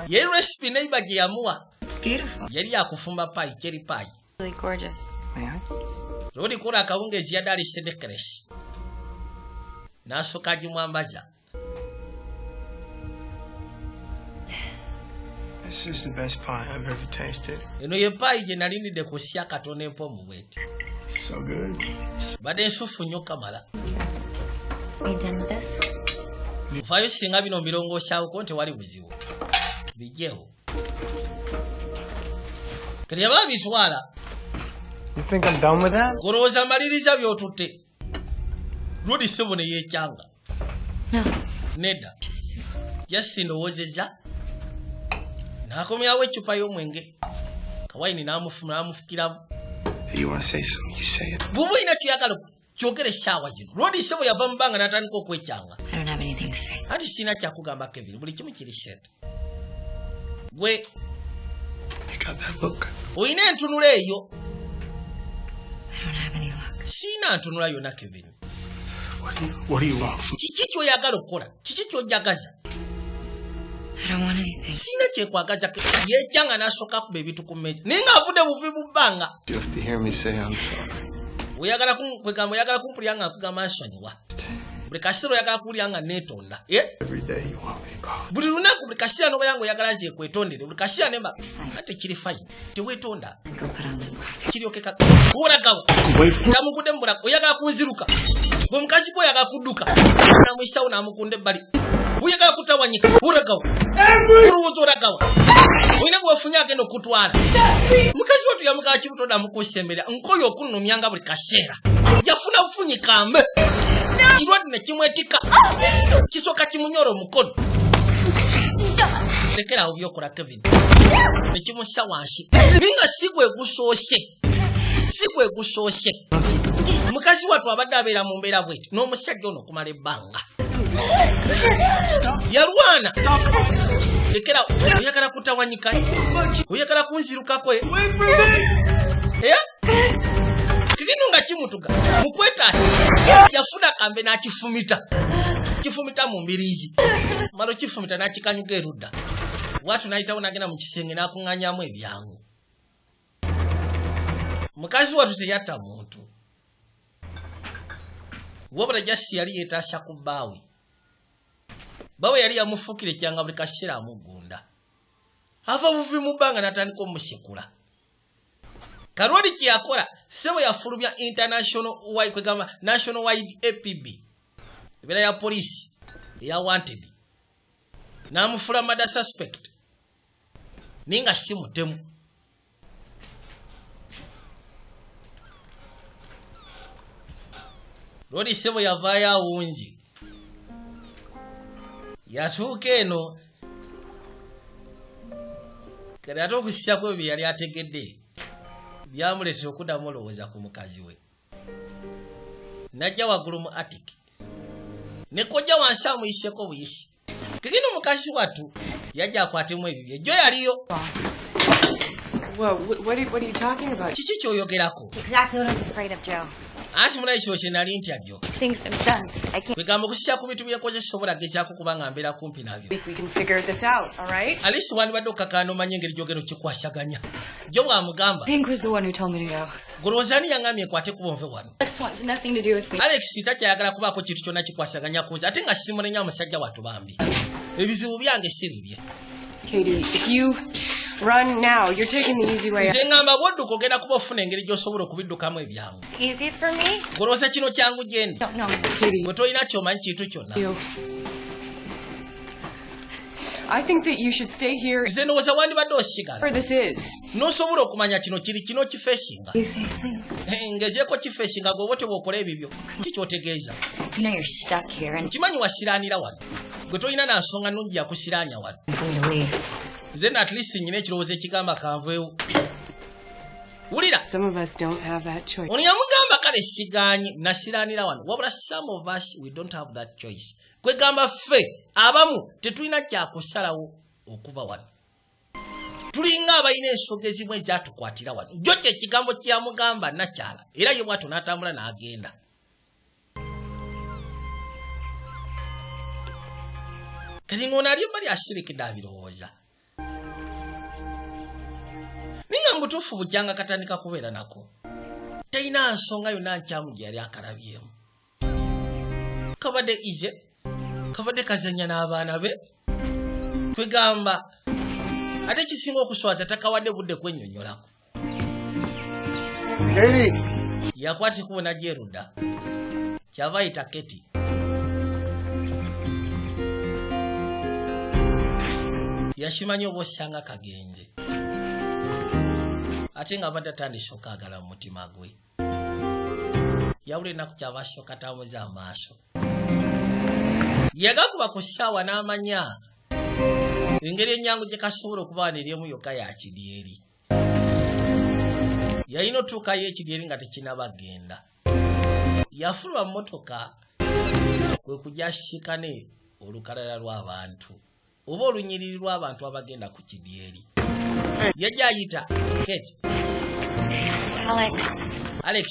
Yali recipe neighbor gye yamuwa. Yali yakufumba paayi, cherry paayi. Really gorgeous. Lwodi kola akawungeezi yadde alisse necklace. N'asooka agimwambaza. This is the best pie I've ever tasted. Eno ye paayi gye nalinidde ku nsi ya Katonda empoomu bw'eti. So good. Badde nsufu nnyo kamala. Are you done with this? Nfaayo singa bino mbirongoosyawoko tewali buzibu. Bijjeewo. Kati yaba bitwala. You think I'm done with that? Olowooza maliriza by'otutte. Lwodi ssebo ne yeekyanga. No. Nedda. Just ndowoozezza. N'akomyawo eccupa y'omwenge. Kawayini n'amufukiramu. You want to say something? You say it. Bw'oba olina ky'oyagala kyogere essaawa gino. Lwodi ssebo yava mu bbanga n'atandika okwekyanga. I don't have anything to say. Anti sirina kyakugamba Kevin. Buli kimu kiri sente. Gwe. You got that look. Oyina entunula eyo. I don't have any luck. Sirina ntunula yonna Kevin. What do you want? Kiki ky'oyagala okukola? Kiki ky'ojjagaza? I don't want anything. Sirina kyekwagaza Kevin. Yeekyanga n'asooka kuba ebitu ku mmeeza. Naye ng'avudde buvi mu bbanga. You have to hear me say I'm sorry. Oyagala kwegamba oyagala kumpulira nga nkugamba nsonyiwa. buli kaseera oyagala kuwulira nga neetonda Every day you want me to call. buli lunaku buli kaseera n'oba yange oyagala nti ekwetondere buli kaseera nemba ate kiri fayini teweetonda kiryokeka olagawa tamugudde mubulaka oyagala kunziruka bwe mukazi gwe oyagala kudduka namwisawo namukunda ebbali oyagala kutawanyika olagawa olowooza olagawa olina bwefunye agenda okutwala mukazi watu yamugala kibutoda mukusembera nkoyo okunnumyanga buli kaseera yafuna bufunyi kambe kirwadde nekimwetika kisooka kimunyora omukono lekerawo byokola Kevin nekimussa wansi ninga si gwe gusoose mukazi watu abadde abeera mu mbeera bweti n'omusajja ono okumala ebbanga yalwana lekerawo oyagala kutawanyika oyagala kunzirukakwe kikino nga kimutuga mukwetaasa yafuna kambe n'akifumita mu mbiriizi malo kifumita n'akikanyuga erudda watu n'ayitawo n'agenda mu kisenge n'akuŋŋanyamu ebyangu mukazi watu teyatta muntu wabula jasi yali yeetaasa ku bbaawe bawe yali yamufuukira ekyanga buli kaseera amugunda ava buvi mu bbanga n'atandika omusekula kalwali kyeyakola sebo yafulumya national wide APB ebeera ya poliisi eya wanted n'amufula murder suspect ninga si mutemu lwali sebo yavaayo awungi yatuuka eno kale ate okusisako ebyo yali ategedde byamuleetera okuddamu olowooza ku mukazi we najja waggulu mu attic ne kojja wansi amuyiseko buyisi kikino mukazi watu yajja akwatemu ebibyo ejjo yaliyo What are you talking about? kiki kyoyogerako Exactly what I'm afraid of, Joe. anti mulayi kyo kye nali ntya jjo Things I've done. I can't. kwegamba okusisya ku bintu byekozesa obula gezaako kubanga mbeera kumpi nabyo We can figure this out, all right? alisi wandibadde okukakaana omanye engeri gyogero kikwasaganya jjo bwamugamba Pink was the one who told me to go. golowoozaani yaŋŋambye ekwate kuba onve wano This wants nothing to do with me. Alex takyayagala kubaako kintu kyonna kikwasaganya kuza ate nga simunenya omusajja watu bambi ebizibu byange si bibye Katie, if you run now, you're taking the easy way out. nze ngamba bwodduka ogenda kuba ofuna engeri gy'osobola okubiddukamu ebyangu Easy for me? golowooza kino kyangu gyendi No. Katie, bwe tolina kyomanyi kintu kyonna I think that you should stay here nze ndowooza wandibadde osigala where this is. n'osobola okumanya kino kino kifeesinga You face things. ngezeeko kifeesinga gweoba tebwokola ebibyo kikyotegeeza You know you're stuck here and kimanyi wasiraanira wano gwe tolina na nsonga nnungi yakusiraanya wano I'm going to leave. nze na at least nyina ekirowoozo ekigamba kanveewo wulira Some of us don't have that choice. ono yamugamba kale sigaanyi nasiraanira wano wabula some of us we don't have that choice kwegamba ffe abamu tetulina kyakusalawo okuva wano tulinga abalina ensonga ezimu ezatukwatira wano jjo kyekigambo kyeyamugamba nakyala era ye bwatyo n'atambula n'agenda kati ng'ono ali embali asirikidde abirowooza ninga mu butuufu bujjanga katandika kubeera nako talina nsonga yonna nkyamu gye yali akalabyemu kabadde ize kabadde kazanya n'abaana be kwegamba ate kisinga okuswaza takawadde budde kwennyonnyolako yakwata ekubo nagyerudda kyava ayita Keti yashimanya oba osanga kagenze ate nga abadde atandise okaagala mu mutima gwe yawula ennaku kyava asooka atambuza amaaso yagakuba ku ssaawa n'amanya engeri ennyangu gye kasobola okubaana eryemu yokka yakidyeri yalina otuukayo ekidyeri nga tekinabagenda yafuluma mmotoka kwe kujja asikane olukalala lw'abantu oba olunyiriri lw'abantu abagenda ku kidyeri yajja ayita Kate. Alex.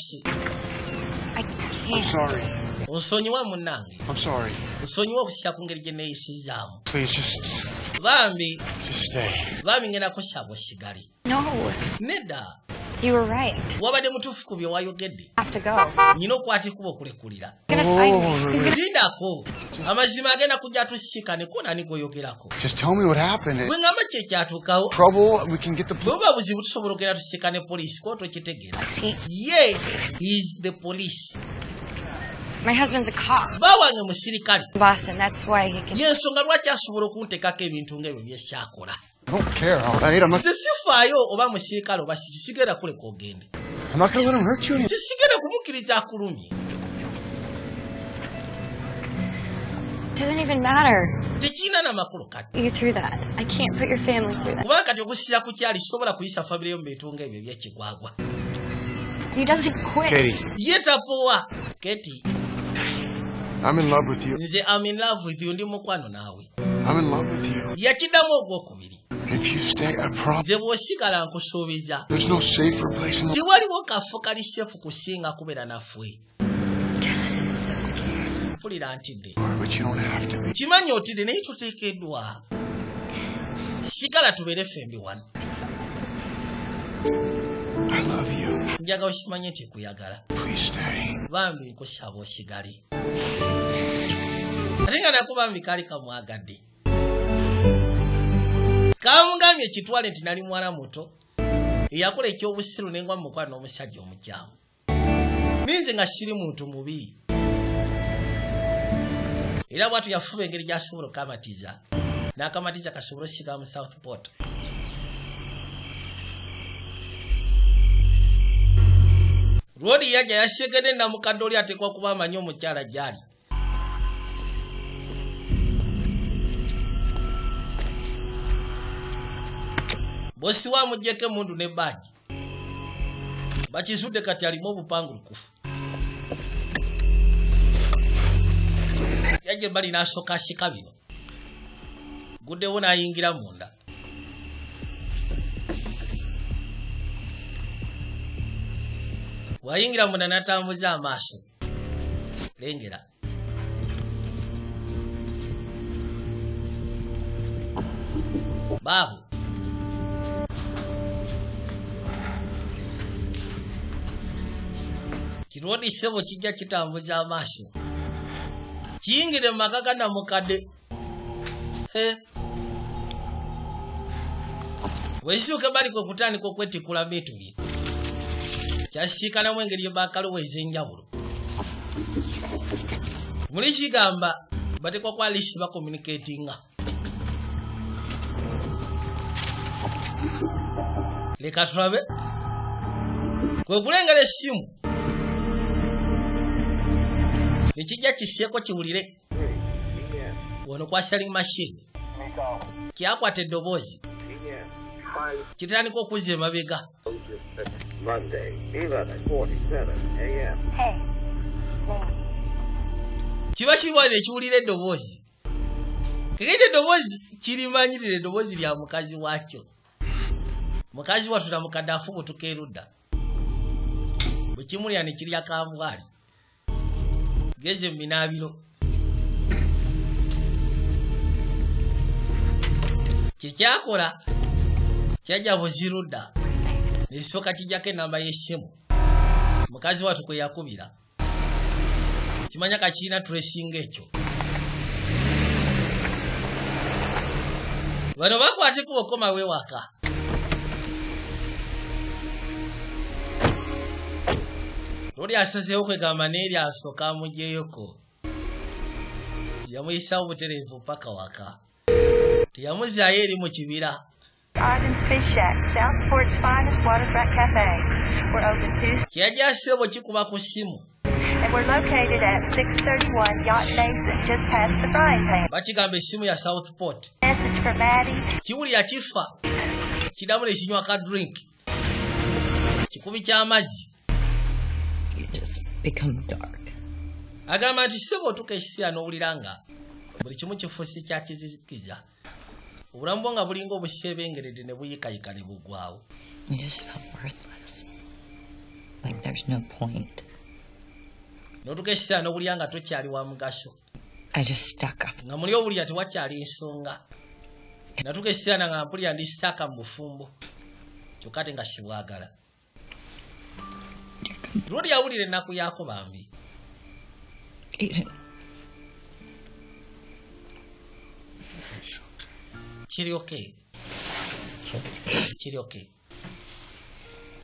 I can't. I'm sorry. Onsonyiwa munnange. I'm sorry. Nsonyiwa okusya ku ngeri gye neeyisizaamu. Please Bambi. Just stay. Bambi ngenda kusaba osigale. No. Nedda. You were right. Wabadde mutuufu ku bye wayogedde. Have to go. Nyina okwata ekuba okulekulira. Gonna find me. Lindako. Amazima agenda kujja tusikaneko nani goyogerako. Just tell me what happened. Bwe ngamba kye kyatuukawo. Trouble, we can get the police. Bweba buzibu tusobola okugenda tusikane poliisi ko tokitegeera. Ye is the police. My husband's a cop. Bawange musirikale. Boston, that's why he can... Yensonga lwaki asobola okunteekako ebintu ng'ebyo byesaakola. I don't care. I'm not... Sifaayo oba musirikale oba sigenda kuleka ogende. I'm not going to let him hurt you. Sigenda kumukkiriza akulumye. Doesn't even matter. Tekirina n'amakulu kati. You through that. I can't put your family through that. Kubanga kati okusira ku kyali sobola kuyisa famire yo mu bintu ng'ebyo eby'ekigwagwa. He doesn't quit. Katie. Ye tapowa. Katie. I'm in love with you. Nze I'm in love with you ndi mukwano naawe. I'm in love with you. Yakiddamu ogwokubiri. If you stay, I promise. Nze bw'osigala nkusuubiza. There's no safer place in the... Tewaliwo kafo kali sefu kusinga kubeera naffe. I'm so scared. Mpulira ntidde. But you don't have to be. Kimanyi otidde naye tuteekeddwa. Sigala tubeere fembi wano. I love you. Njagala okimanye nti nkuyagala. Please stay. Bambi nkusaba osigale. Ate nga nako bambi kaali kamwagadde. Kamugambye kitwale nti nali mwana muto. Eyakola ekyobusiru n'engwa mu mukwano n'omusajja omukyamu. Ninze nga siri muntu mubi. Era bwatu yafuba engeri gy'asobola okukamatiza. N'akamatiza kasobola ossiga mu Southport. Rodi yajja yasegedde namukadde oli ateekwa kuba amanyi omukyala gy'ali. Bosi wa mujjeko emundu ne bbaagi. Bakisudde kati alimu obupangulukufu. Yajja bali n'asooka asika bino. Guddewo n'ayingira munda. Wayingira munda n'atambuza amaaso. Lengera. Baabu. Kirodi sebo kijja kitambuza amaaso. Kiyingire mu maka ga namukadde. Weesituuke bali kwe kutandika okwetikula mituli. Kyasiikanamu engeri gye baakalowa ez'enjawulo. Muli kigamba batekwa kwa lisi bakomuniketinga. Leka tulabe. Kwe kulengera essimu. Nekijja kiseeko kiwulire. Wano kwa selling machine. Kyakwata eddoboozi. Kitandika okuzza emabega. Monday, 11:47 a.m. Hey. Kiba kiwulire ekiwulira eddoboozi. Kegete eddoboozi kirimanyirira eddoboozi lya mukazi waakyo. Mukazi wattu na mukadde afubutuka erudda. Bwe kimulya ne kirya kambwali. Geze mu binaabiro. Kyekyakola kyajja buzirudda. Nesooka kijjako ennamba y'essimu. Mukazi wattu kwe yakubira. Kimanya kakirina tulesinga ekyo. Bano bakwateko okoma wewaka. Lori asazeewo kwegamba n'eri asooka amugyeyoko. Yamuyisawo obutereevu paka waka. Teyamuzaayo eri mu kibira. Arden's Fish Shack, Southport's finest waterfront cafe. We're open Tuesday. Kyajja asebo kikuba ku ssimu. And we're located at 631 Yacht Basin, just past the frying pan. Bakigamba essimu ya Southport. Message for Maddie. Kiwulira kifa. Kidamu ne kinywa ka drink. Kikubi ky'amazzi. You just become dark. Agamba nti ssebo otuuka ekiseera n'owulira nga buli kimu kifuuse kya kizikiza. Obulamu bwo nga bulinga obusebengeredde ne buyikayika ne bugwawo. You just felt worthless. Like there's no point. N'otuuka ekiseera n'owulira nga tokyali wa mugaso. I just stuck up. Nga muli owulira tewakyali nsonga. Natuuka ekiseera nga mpulira ndi sitaaka mu bufumbo. Kyokka ate nga sibwagala. Lodi yawulira ennaku yaako bambi. Kiri okay. Kiri okay.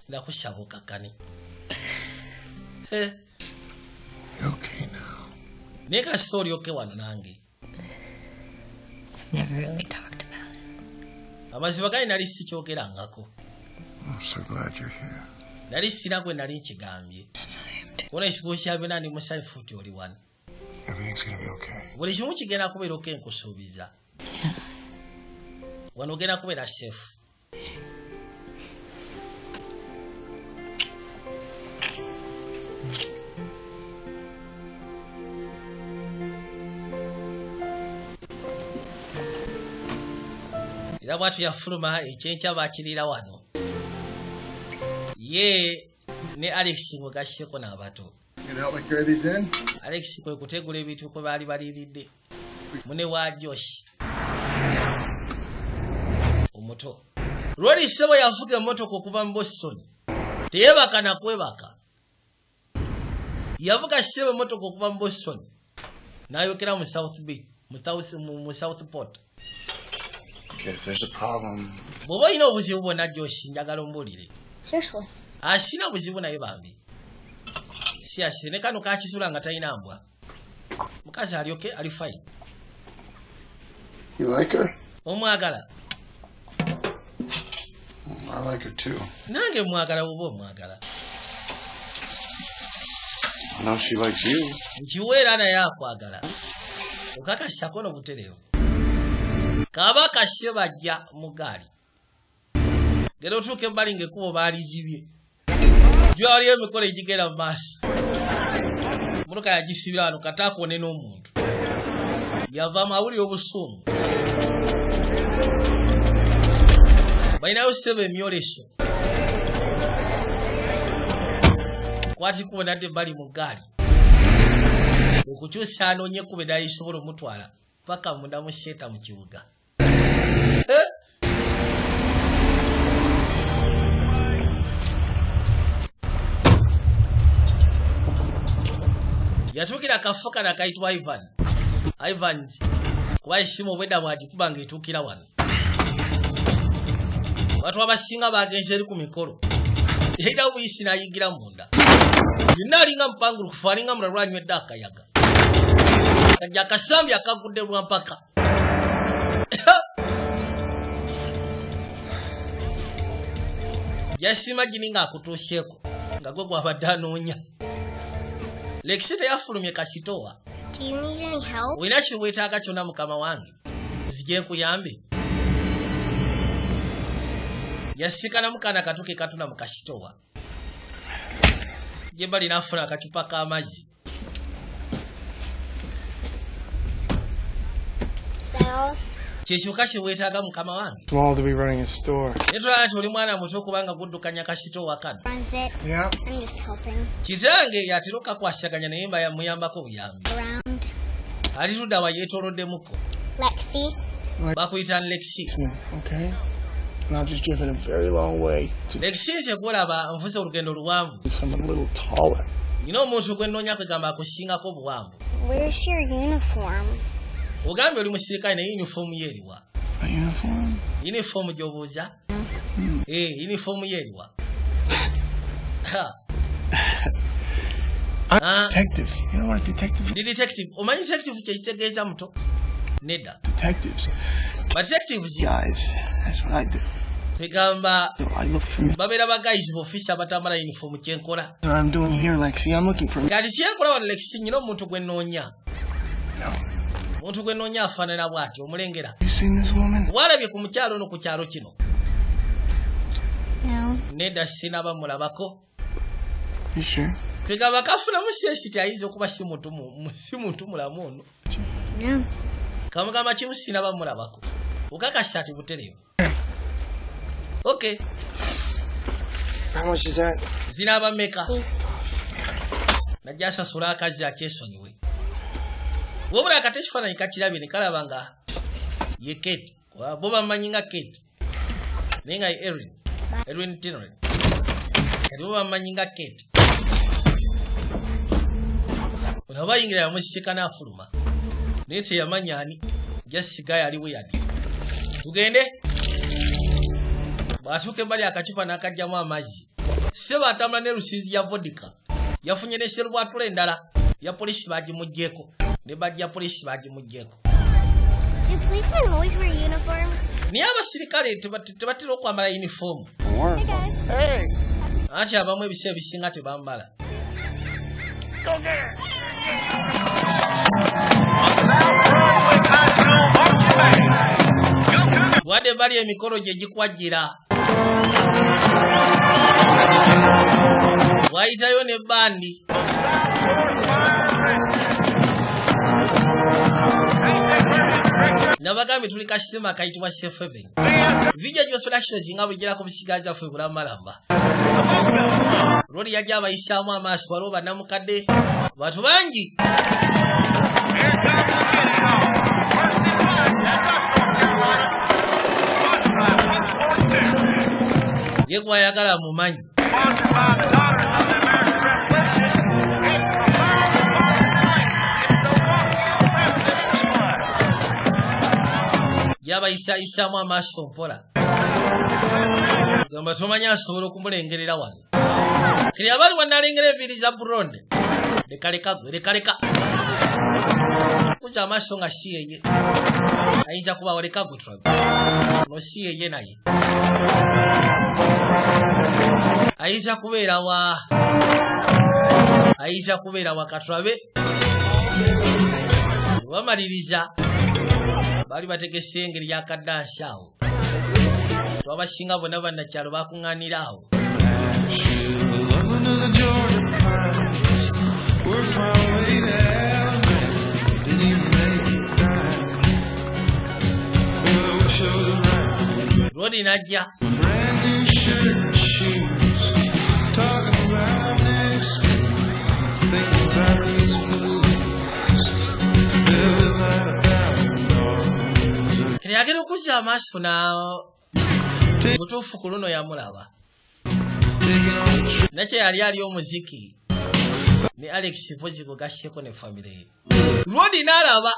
Ndakusaba okakkane. You're okay now. Naye kasita oli okay wano nange. Never really talked about it. Amaziba gali nali sikyogerangako. I'm so glad you're here. Nali sina gwe nali nkigambye. Wona ekifo kyabina ndi musanyufu nti oli wano. Everything's gonna be okay. Buli kimu kigenda kubeera okay nkusuubiza. Wano ogenda kubeera safe. Era bwatu yafuluma ekyenkya bakiriira wano. Ye ne Alex mwe gashyeko n'abato. Alex kwe kutegula ebintu kwe baali baliiridde. Mune wa Josh. Omuto. Lwali sebo yavuga emmotoka okuva mu Boston. Teyebaka na kwebaka. Yavuga sebo emmotoka okuva mu Boston. N'ayokera mu South Bay, mu Southport. Okay, if there's a problem. Bw'oba olina obuzibu bwonna Josh njagala ombuulire. Seriously. Asina buzibu naye bambi. Si asine kano kakisula nga talina mbwa. Mukazi ali okay, ali fine. You like her? Omwagala. I like her too. Nange mwagala bw'oba omwagala. I know she likes you. Nkiweera naye akwagala. Okakasako n'obutereevu. Kabaka she bajja mu gaali. Ngero otuuka ebbali ng'ekkubo baalizibye. Gyaliyo emikolo egigenda mu maaso. Mmotoka yagisibira wano kata akoone n'omuntu. Yava amawulire obusuumu. Balinayo ssebo emyoleso. Kwati kubo nadde bali mu gaali. Okukyusa anoonye ekkubo eddala lisobola omutwala paka munda mu seeta mu kibuga. Yatuukira akafo kano akayitibwa Ivans. Kuba essimu obwedda bwagikuba ng'etuukira wano. Abantu abasinga bagenze eri ku mikolo. Era obuyisi n'ayigira munda. Yenna alinga mupangulukufu alinga mulala lwanywedde akayaga. Kajja akasambi akagudde lwampaka. Yasima gini ng'akutuuseeko nga gwe gw'abadde anoonya. Lexi teyafulumye kasitowa. Do you need any help? Olina kye weetaaga kyonna mukama wange. Nzije nkuyambe. Yasikana mukana katuke katuna mu kasitowa. Gye bali n'afuna akacupa k'amazzi. So? Kyekyoka kye weetaaga mukama wange. Small to be running a store. Netulaba nti oli mwana muto okubanga guddukanya kasitowa kano. Runs it. Yeah. I'm just helping. Kizange yatera okakwasaganya naye mba yamuyambako buyambi. Around. Ali ludda wa yeetooloddemuko. Lexi. Bakuyita Lexi. Okay. And I've just driven a very long way. Lexi kyekulaba nvuze olugendo luwanvu. Someone a little taller. Nina omuntu gwe nnoonya kwegamba akusingako obuwanvu. Where's your uniform? Ogambye oli musirikale naye yunifoomu ye eriwa? A uniform? Yunifoomu gy'obuuza? Yunifoomu ye eriwa? I'm detective. You know what a detective is? Ndi detective. Omanyi detective kye kitegeeza muto? Nedda. Detectives. But detectives Guys, that's what I do. Tegamba I look for babeera bagayizi b'ofiisi abatambala yunifoomu kyenkola. what I'm doing here, Lexi. I'm looking for Kati kyenkola wano Lexi nyina omuntu gwe nnoonya. Omuntu gwe nnoonya afaanana bw'ati omulengera. You seen this woman? Walabye ku mukyalo ono ku kyalo kino. No. Nedda sinaba mulabako. You sure? Kegamba kafunamu sensiti ayinza okuba si muntu mulamu ono. No. Kamugamba kimu sinaba mulabako. Okakasa ati butereevu. Okay. How much is that? Zinaba mmeka? Najja asasula akazi akeesonyiwe. Wabula akate ekifaananyi kakirabye ne kalaba nga ye Kate. Bo bamumanyi nga Kate. Naye nga ye Erin Tenoren. Kaliwo bamanyi nga Kate. Ono bayingira yamusika n'afuluma. Naye teyamanya ani. Jessica yali weyadi. Tugende. Bw'atuuka ebbali akacupa n'akajjamu amazzi. Ssebo atambula ne lusizi ya vodka. Yafunye ne serubwatula endala. Ya polisi bagimuggyeko. Ne bajja polisi bagimuggyeko. Do policemen always wear uniforms? Naye abasirikale tebatera okwambala yunifoomu. Hey guys. Hey. Anti abamu ebiseera bisinga tebambala. Go get her. Wadde bali emikolo gye gikwajjira. Wayitayo ne bandi. Nabagambye tuli kasitema kayitibwa C7. Vijja gyo splashes nga bujjira ku bisigaza ffe bulamalamba. Lori yajja abayisaamu amaaso waliwo bannamukadde batu bangi. Ye gwayagala mumanyi. Yabayisaamu amaaso mpola. Gamba tomanyi asobola okumulengerera wano. Kiri abali wanalengera enviiri za buronde. Lekaleka. Kuza amaaso nga si yeye. Ayinza kuba waleka gutwabe. No si yeye naye. Ayinza kubeera wa katwabe. Wamaliriza. Bali bategese engeri yakaddansi awo. Twabasinga bonna bannakyalo bakuŋŋaanira awo. Rodi najja. Yagera okuzza amaaso na butuufu ku luno yamulaba. Nakye yali omuziki ne Alex Pozigo gasyeko ne famire. Rodi n'alaba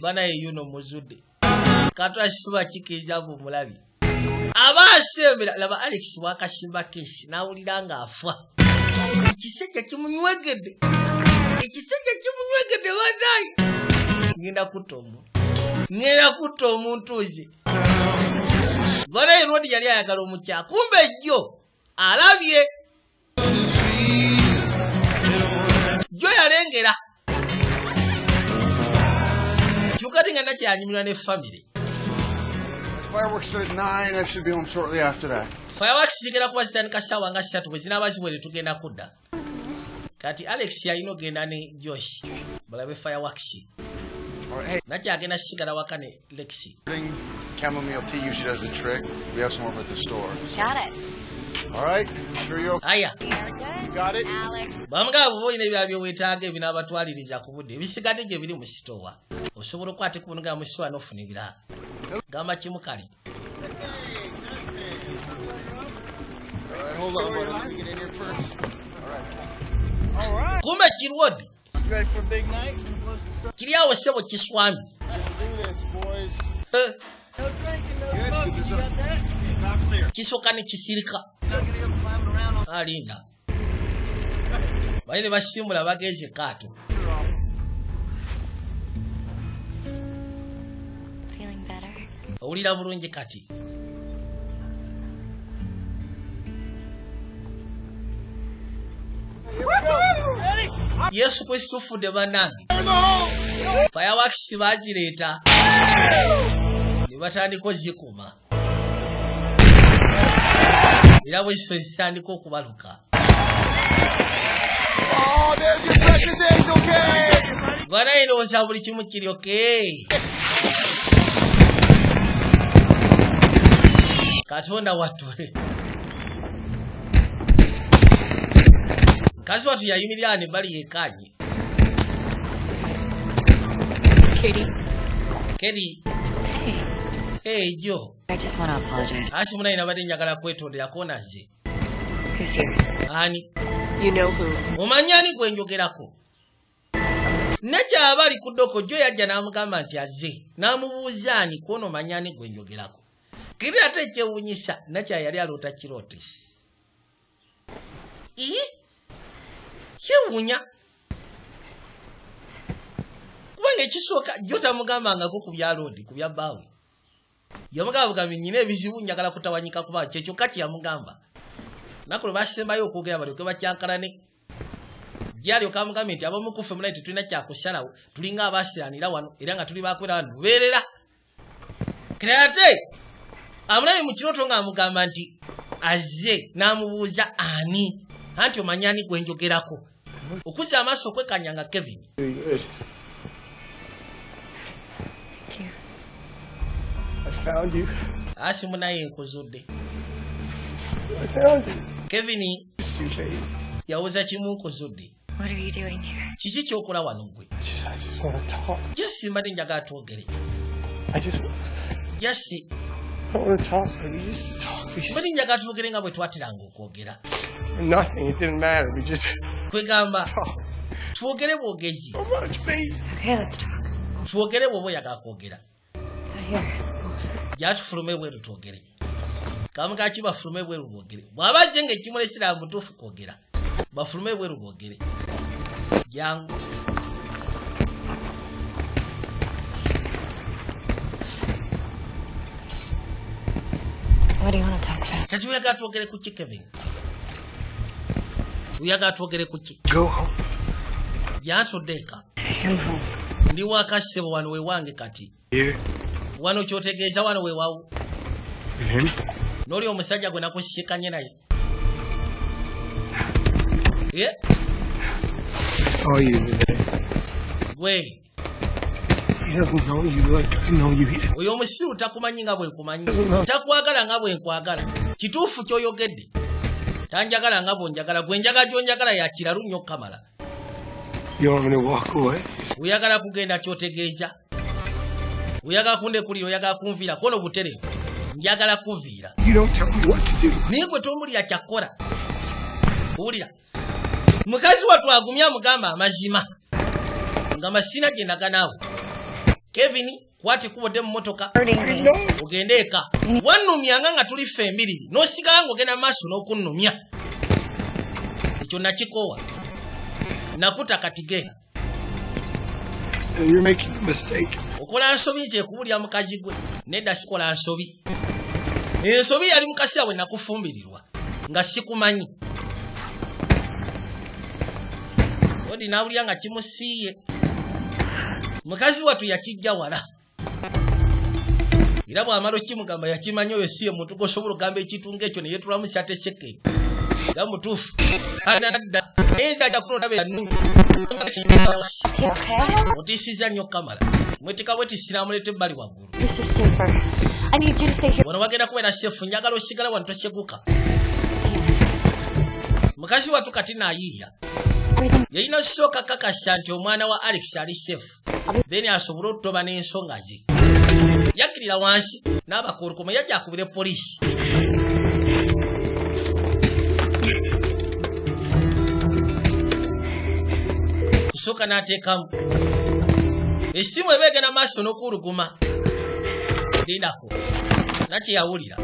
banaye yuno muzudde. Kato asituba kikiriza mulabi. Abaasembera laba Alex wakasimba kesi n'awulira ng'afa. Ekisejja kimunywegedde banaye. Ngenda kutta omuntu ze. Banaye Rodi yali ayagala omukya. Kumbe jjo alabye. Jjo yalengera. Kyukati nga nakye anyumirwa ne family. Fireworks start at 9. I should be home shortly after that. Fireworks zigenda kuba zitandika ssaawa nga 3 bwe zinaaba ziwere tugenda kudda. Kati Alex yalina ogenda ne Josh balabe fireworks. Hey. Nakye agenda sigala waka ne Lexi. Bring chamomile tea usually does the trick. We have some over at the store. Got it. All right. Sure you're okay? Aya. You got it? Alex. Bamugaba bwe olina ebirala by'oweetaaga ebinaabatwaliriza ku budde ebisigadde gye biri mu sitoowa. Osobola okwate kubonogera mu sitoowa n'ofuna ebirala. Gamba kimu kali. All right, hold on, brother. Let me get in here first. All right. Kumbe Kirwodi. You ready for a big night? Kiri awo ssebo kiswami. Let's do this, boys. No drinking, no smoking. You got that? Not clear. Kisooka ne kisirika. Not gonna go climbing around on Alinda. Bali ne basimbula bagenze kaato. Feeling better? Owulira bulungi kati. Yesu Kristo fudde bannange. Fireworks bagireeta. Ne batandika ozikuma. Era bwe zityo zitandika okubaluka. Oh, there's your precious angel cake! Banaye ndowooza buli kimu kiryoke. Katonda watule. Kazi watu yayimirira ne bali yekanye. Katie. Hey, Joe. I just want to apologize. Ati munayi nabadde njagala kwetondera konaze. Who's here? Ani? You know who? Omanyi ani gwe njogerako? Nakyaba ali ku ddoko jjo yajja n'amugamba nti azze. N'amubuuza ani kwono omanyi ani gwe njogerako. Kiri ate ekyewuunyisa Nakya yali aloota kiroote. Kyewuunya. Kubanga ekisooka jjo tamugambangako ku bya loodi, ku bya bbaawe. Yamugamba nnyina ebizibu njagala kutawanyika kuba kyekyo kati yamugamba. Nakulo basembayo okwogera balyoke bakyankalane. Gyali okamugambe nti abamu kufe mulayi tetulina kyakusalawo tulinga abasiranira wano era nga tuli bakwera wano lubeerera. Kirate amulayi mu kirooto ng'amugamba nti azze n'amubuuza ani anti omanyi ani gwe njogerako. Okuzza amaaso okwekanyanga Kevin. I found you. Asi munaye nkozodde. I found you. Kevin yawuza kimu nkozodde. What are you doing here? Kiki kyokola wano gwe? I just want to talk. Yes, mbadde njagala twogere. Yes. I want to talk. We used to talk. Mbadde njagala twogere nga bwe twateranga okwogera. Nothing. It didn't matter. We just kwegamba twogere bwogezi. So much, babe. Okay, let's talk. Twogere bw'oba oyagala kwogera. Here. Yatufulume bweru twogere. Kamuka ki bafulume bweru bwogere. Bw'aba ajje ng'ekimulesera mutuufu kwogera. Bafulume bweru bwogere. Jangu. What do you want to talk about? Kati uyagala twogere ku ki Kevin? Uyagala twogere ku ki? Go home. Yantodeka. Ndi waka ssebo wano we wange kati. Here. Wano kyotegeeza wano we wawu. Him? N'oli omusajja gwe nakusisikanye naye. Yeah? I saw you today. Gwe. He doesn't know you like I know you. Oyo omusiru takumanyi nga bwe kumanyi. Takwagala nga bwe nkwagala. Kituufu ky'oyogedde. Tanjagala nga bw'onjagala. Gwe njagala gy'onjagala ya kiralu nnyo kamala. You want me to walk away? Oyagala kugenda kyotegeeza. Oyagala kundekulira, oyagala kunviira. Kono butere. Njagala kunviira. You don't tell me what to do. Naye gwe tombulira kyakkola. Owulira. Mukazi wattu agumya amugamba amazima. Ngamba sina gye ndaga naawe. Kevin, kwati kubodde mu motoka. Ogende eka. Wannumyanga nga tuli ffe embiriri. N'osigala ng'ogenda maaso n'okunnumya. Ekyo nakikoowa. Nakuta katige. You're making a mistake. Okola nsobi nti ekubulya mukazi gwe. Nedda sikola nsobi. Ensobi yali mukasira bwe nakufumbirirwa. Nga sikumanyi. Odi nawulya nga kimusiiye. Mukazi wattu yakijja wala. Era bw'amala okimugamba yakimanyi oyo si ye muntu gw'osobola okugamba ekitunga ekyo ne yeetulamu syatesekeke. Nga mutuufu. Anadda. Eyinza ajja kunotabeera nnungi. Otiisiza nnyo kamala. Mwetika bwetisira amuleeta ebbali waggulu. Wano wagenda kubeera seefu njagala osigala wano toseguka. Mukazi wattu kati naayiiya. Yalina osooka kakasa nti omwana wa Alex ali seefu. Then asobole okutoba n'ensonga ze. Yakkirira wansi n'abakolokoma yajja akubire poliisi. Kusooka n'ateekamu. Essimu eba egenda maaso n'okuwuluguma. Lindako. Nakye yawulira.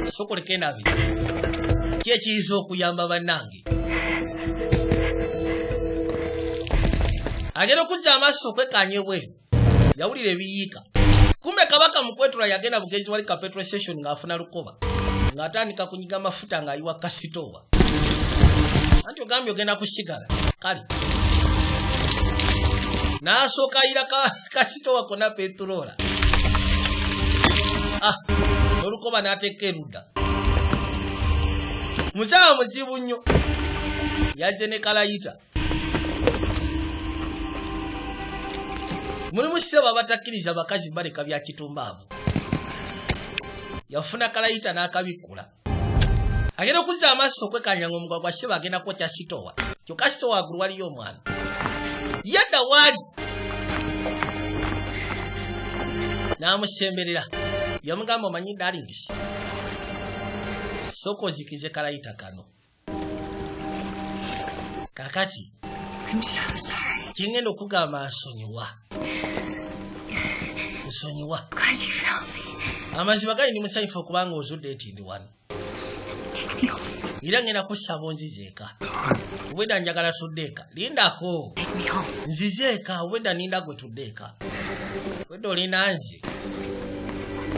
Sokoleka enabiri. Ki ekiyinza okuyamba bannange? Agenda okujja amaaso okwekkaanya ebweru. Yawulira ebiyiika. Kumbe kabaka mu kwetula yagenda bugezi wali ka petrol station ng'afuna lukoba. Ng'atandika kunyiga amafuta ng'ayiwa kasitoowa. Anti ogambye ogenda kusigala. Kale. N'asooka ayira kasitoowa konna petroola. Olukoba n'ateeka erudda. Musawa muzibu nnyo. Yajje ne kalayita. Mulimu ssebo abatakkiriza bakazi baleka bya kitumbaavu. Yafuna kalayita n'akabikkula. Agenda okuzza amaaso okwekkaanya ng'omugwa ssebo agenda kwokya sitoowa. Kyokka sitoowa waggulu waliyo omwana. Yadda waali. N'amusemberera. Yamugamba omanyi darlingisi. soko zikize kalayita kano kakati I'm so sorry. kingenda okugamba nsonyiwa nsonyiwa Glad you found me. amazima gali ndi musanyufu okubanga ozudde eti ndi wano Take me home. era ngenda kusaba onzizeeka obwedda njagala tuddeeka lindako Take me home. nzizeeka obwedda ninda gwe tuddeeka obwedda olina nze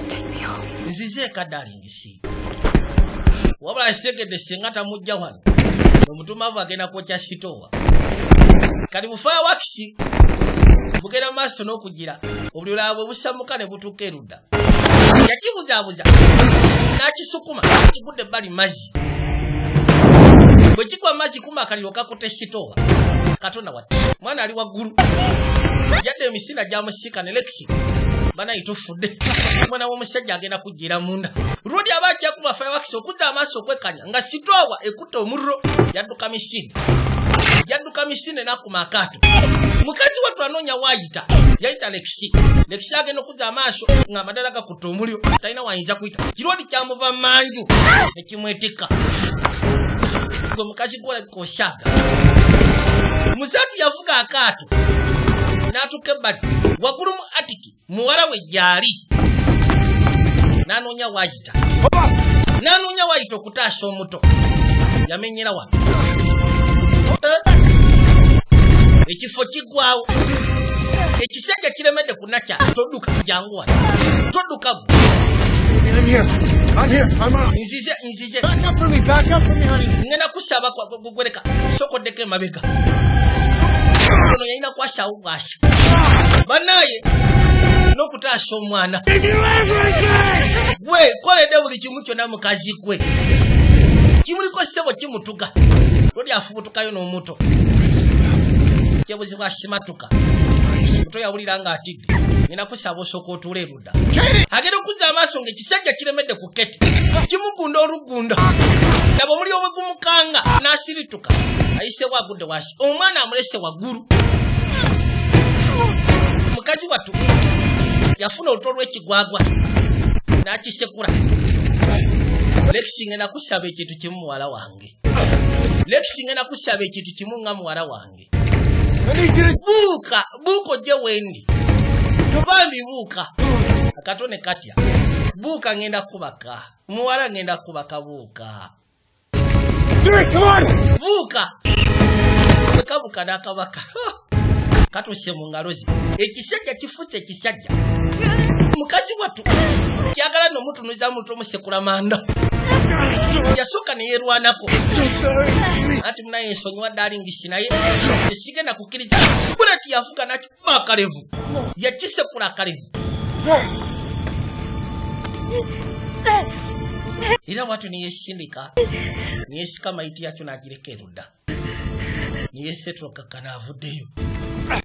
Take me home. nzizeeka dalingisi wabula segedde singa tamujja wano omutumavu agenda kwokya sitoowa kati bufaya wakisi bugenda maaso n'okugira obulula bwe busamuka ne butuuka erudda yakibuzaabuza n'akisukuma kigudde ebbali mazzi bwe kigwa mazzi kuma akaliro kakutte sitoowa katonda wati mwana ali waggulu yadde emisina gyamusika ne lekisi banayita ofudde mwana w'omusajja agenda kujjira munda lwodi aba ajja kuba faya wakisi okuzza amaaso okwekanya nga sitoowa ekutte omuliro yadduka misine n'akuma akaato mukazi wattu anoonya waayita yayita lekisi agenda okuzza amaaso nga amadala gakutte omuliro talina wayinza kuyita kirwodi kyamuva manju nekimwetika gwe mukazi gwolabika osaaga musatu yavuga akaato n'atuuka ebbali waggulu mu atiki muwala we gyali n'anoonya waayita okutaasa omuto yamenyera wano ekifo kiggwawo ekisajja kiremedde kunakya todduka jangu wano todduka nzize ngenda kusaba gwereka sokoddeko emabega ono yalina kwasaawo bwasi bannaye n'okutaasa omwana gwe koledde buli kimu kyonna mukazi gwe kimuliko ssebo kimutuga lwoli afubutukayo n'omuto kyebuzibwa simatuka muto yawulira nga atidde ngenda kusaba osooka otuula erudda agenda okuzza amaaso ng'ekisajja kiremedde ku kete kimugunda olugunda naba omuli obwe gumukanga n'asirituka ayisewo agudde wansi omwana amulese waggulu mukazi wattu yafuna oluto lw'ekigwagwa n'akisekula lekisi ngenda kusaba ekintu kimu muwala wange nga muwala wange buuka ojje wendi bambi buuka akatone katya buuka ngenda kubaka muwala ngenda kubaka buuka wekabuka n'akabaka katuse mu ngalo ze ekisajja kifutse ekisajja mukazi wattu kyagala n'omutunuza muntu omusekula manda yasooka ne yeerwanako anti munaye ensonyiwa dalingisi naye esigenda kukkiriza buleti yavuga nakiba akalevu yakisekula akalevu era watu niyesindika niyesika maiti yakyo n'agireka erudda niyesetulokaka n'avuddeyo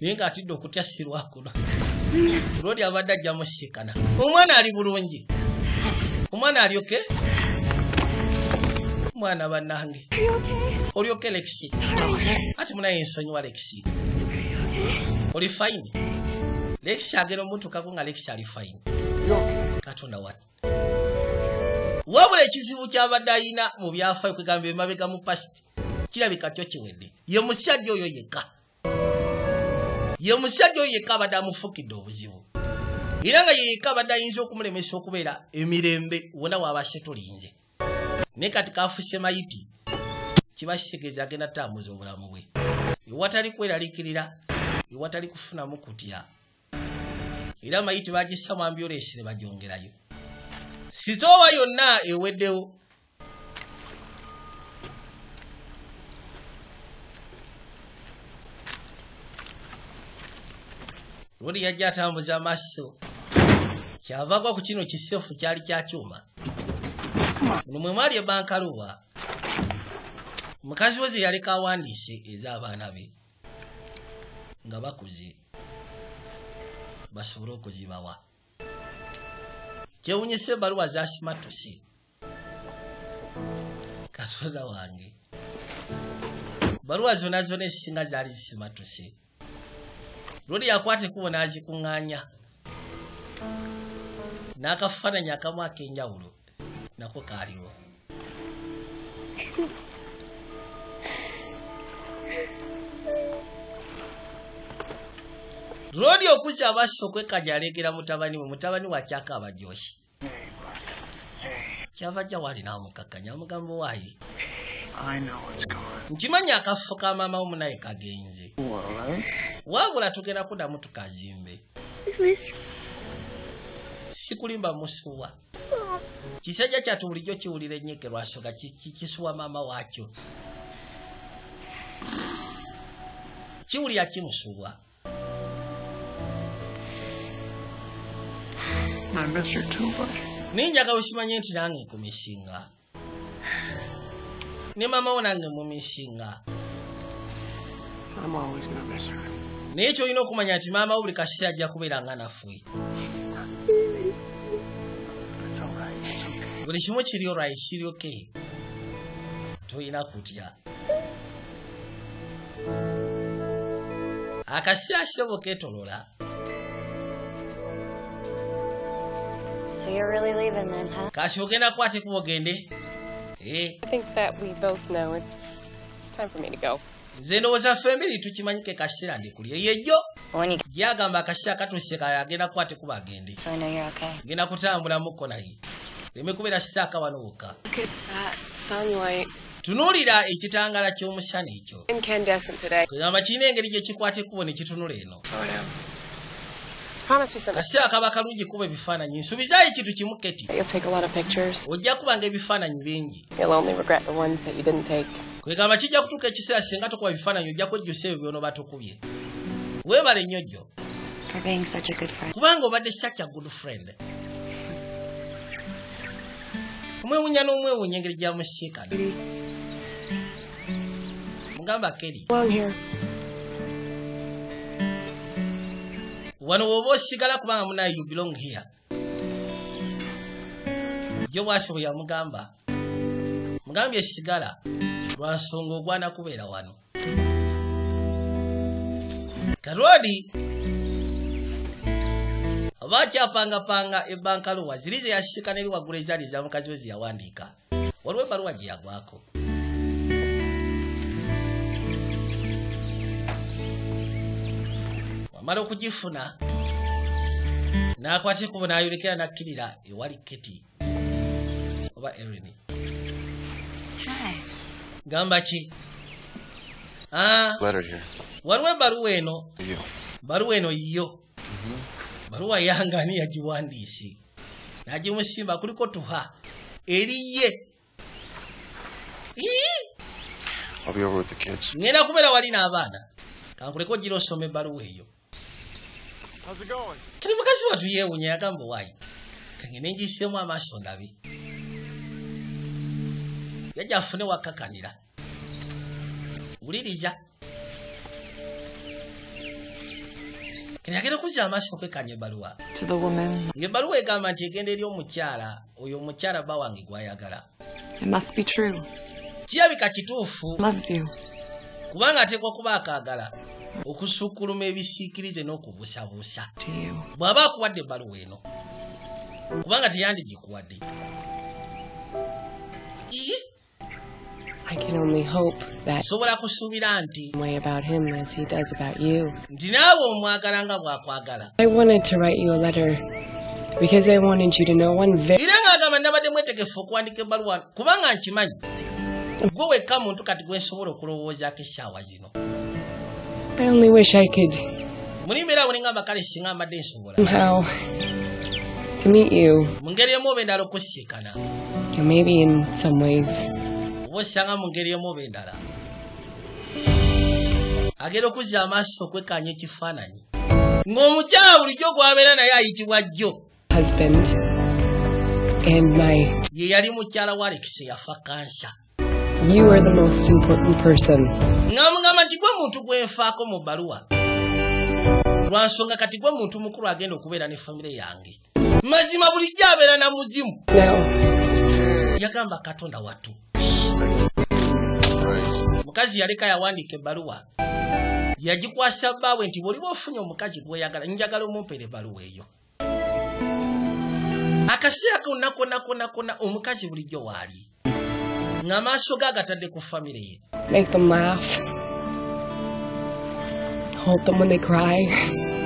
naye ng'atidde okutya sirwakuno lwoli abadde ajja musikana omwana ali bulungi omwana alyoke mwana bannange olyoke lekisi ati munaye ensonyiwa lekisi oli fayini lekisi agenda omutukako nga lekisi ali fayini katonda wati wabula ekizibu kyabadde ayina mu byafaayo kwegamba emabega mu pasiti kirabika kyo kiwedde ye musajja oyo yekka abadde amufukidde obuzibu era nga yeyekka abadde ayinza okumulemesa okubeera emirembe wona waabase tulinze naye kati kafuse mayiti kiba kitegeeza agenda tambuza obulamu bwe ewatali kweraliikirira ewatali kufunamu kutya era mayiti bagissa mu ambyolesi ne bagyongerayo sitoowa yonna eweddewo lwoli yajja atambuza amaaso kyava agwa ku kino kisefu kyali kyakyuma muno mwe mwali ebankaluwa mukazi we ze yaleka awandiise ez'abaana be nga bakuze basobole okuzibawa kyewunyisa ebbaluwa zasimatuse kasoza wange baluwa zonna ezisinga zaali zisimatuse lwoli yakwata ekubo n'azikuŋŋaanya n'akafaananyi akamu ak'enjawulo nako kaaliwo Rodi okuza abaso kwekajja alegera mutabani wa kyaka abajoshi. Kyava jja wali n'amukakanya amugambo waayi. I know it's gone. Nkimanyi akafo ka maama wo munaye kagenze. What? Wabula tugenda kuddamu tukazimbe. Sikulimba musuwa. Kisajja kyatu bulijjo kiwulira ennyike lwasooka kisuwa maama waakyo. Kiwulira kimusuwa. I miss her too much. Ninjaga usimanye nti nange kumisinga. Ne mama wo nange mumisinga. I'm always gonna miss her. Naye kyolina okumanya nti maama wo buli kaseera ajja kubeera nga naffe. It's all right. It's okay. Buli kimu kiri alright, kiri okay. Toyina kutya. Akaseera sebo ketolola. So you're really leaving then, huh? Kati ogenda kwate kubogende. I think that we both know it's time for me to go. Nze ndowooza ffembiri tukimanyike kaseera ndikuli yejjo. Gyagamba akaseera katuuse agenda kwate kubagende. So I know you're okay. Genda kutambulamuko naye. Leme kubeera sitaaka wano wokka. Look at that sunlight. Tunuulira ekitangaala ky'omusana ekyo. Incandescent today. Kugamba kirina engeri gye kikwata ekkubo ne kitunula eno. Promise me something. Kaseera kaba kalungi kuba ebifaananyi. Nsuubizaayo ekintu kimu Keti. You'll take a lot of pictures. Ojja kubanga ebifaananyi bingi. You'll only regret the ones that you didn't take. Kwegamba kijja kutuuka ekiseera singa tokuba ebifaananyi ojja kwejjusa ebyo by'onooba tukubye. Weebale nnyo jjo. For being such a good friend. Kubanga obadde such a good friend. Omwewunya n'omwewunya engeri gy'amusiikana. Mugamba Keri. Long here. Wano woba osigala kubanga munaye you belong here. Jo bw'atyo bwe yamugamba. Mugambye sigala lwa nsonga ogwana kubeera wano. Karodi abakyapangapanga ebbankaluwa ziri ze yasika n'eri waggulu ezaali za mukazi we ze yawandiika. Waliwo ebbaluwa gye yagwako. Wamala okugifuna n'akwata ekkubo n'ayolekera n'akkirira ewali Keti oba Erin. Gamba ki? Letter here. Waliwo ebbaluwa eno. You. Baluwa eno yo. Baluwa yange ani yagiwandiise. Nagimusimba kuliko tuha. Eriye. I'll be over with the kids. Ngenda kubeera wali n'abaana. Kankuleko gira osoma ebbaluwa eyo. How's it going? Kati mukazi watu yeewunya yagamba waayi. Kangende ngiseemu amaaso ndabe. Yajja afune wakkakanira. Wuliriza. Yagenda kuzza amaaso okwekanya ebbaluwa. To the woman. Ng'ebbaluwa egamba nti egenda eri omukyala, oyo omukyala bba wange gw'ayagala. It must be true. Kirabika kituufu. Loves you. Kubanga ateekwa kuba akaagala okusukkuluma ebisiikirize n'okubuusabuusa. Bw'aba akuwadde ebbaluwa eno. Kubanga teyandigikuwadde. I can only hope that sobola kusuubira nti way about him as he does about you. Nti naawe omwagala nga bw'akwagala. I wanted to write you a letter because I wanted you to know one very... Era ng'agamba nabadde mwetegefu okuwandika ebbaluwa kubanga nkimanyi. Gwe wekka muntu kati gwe nsobola okulowoozaako essaawa zino. I only wish I could mulimbeera bwe ngamba kale singa mbadde nsobola. Somehow to meet you. Mu ngeri emu oba endala okusiikana. Or maybe in some ways. Oba osanga mu ngeri emu oba endala. Agenda okuzza amaaso okwekkaanya ekifaananyi. Ng'omukyala bulijjo gw'abeera naye ayitibwa jjo. Husband and my... Ye yali mukyala wa Alex yafa kansa. You are the most important person. Ng'amugamba nti gwe muntu gwenfaako mu bbaluwa. Lwa nsonga kati gwe muntu mukulu agenda okubeera ne famire yange. Mazima bulijjo abeera na muzimu. Yagamba Katonda wattu. Mukazi yaleka yawandiika ebbaluwa. Yagikwasa bbaawe nti bw'oliba ofunye omukazi gw'oyagala njagala omumpere ebbaluwa eyo. Akaseera konna omukazi bulijjo waali. ng'amaaso ge agatadde ku famire ye. Make them laugh. Hold them when they cry.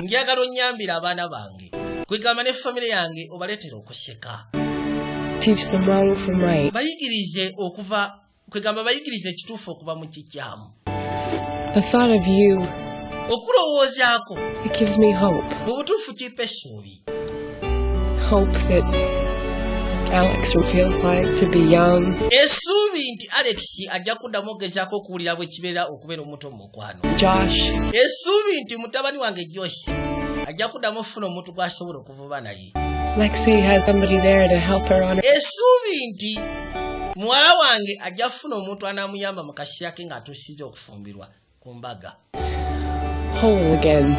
Njagala onnyambire abaana bange. Kwegamba ne famire yange obaleetera okuseka. Teach them wrong from right. Bayigirize okuva kwegamba bayigirize ekituufu okuva mu kikyamu. The thought of you, okulowoozaako, it gives me hope. mu butuufu kimpa essuubi. Hope that Alex feels like to be young. Essuubi nti Alex ajja kuddamu ogezaako okuwulira bwe kibeera okubeera omuto mu mukwano. Josh. Essuubi nti mutabani wange Josh ajja kuddamu ofuna omuntu gw'asobola okuvuba naye. Lexi has somebody there to help her on her. Essuubi nti muwala wange ajja kufuna omuntu anaamuyamba mu kaseera ke ng'atuusizza okufumbirwa ku mbaga. Whole again.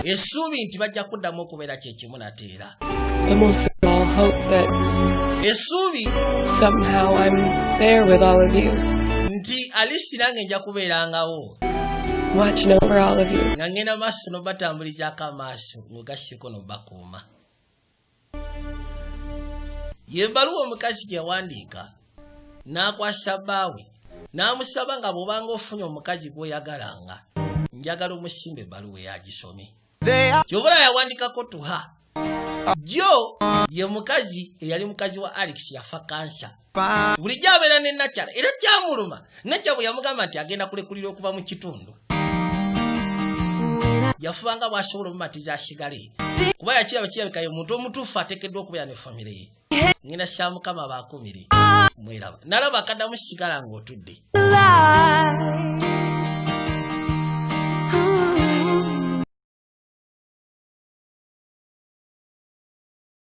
Essuubi nti bajja kuddamu okubeera kye kimu nateera. But most of all, hope that essuubi somehow I'm there with all of you. Nti Alice nange nja kubeerangawo. Watching over all of you. Nga ngenda maaso n'obatambulizaako amaaso ng'ogasseko n'obakuuma. Ye bbaluwa omukazi gye yawandiika n'akwasa bbaawe n'amusaba nga bw'obanga ofunye omukazi gw'oyagalanga njagala omusimba ebbaluwa eyagisome. Kyobula yawandiikako tuha. Jo ye mukazi eyali mukazi wa Alex yafa kansa. Bulijjo abeera ne Nakyala era kyamuluma. Nakyala bwe yamugamba nti agenda kulekulira okuva mu kitundu. Yafubanga bw'asobola omumatiza asigale. Kuba yakirabika ye muntu omutuufu ateekeddwa okubeera ne famire ye. Ngenda sya Mukama baakumire. Mweraba. Nalaba akaddamu sigala ng'otudde.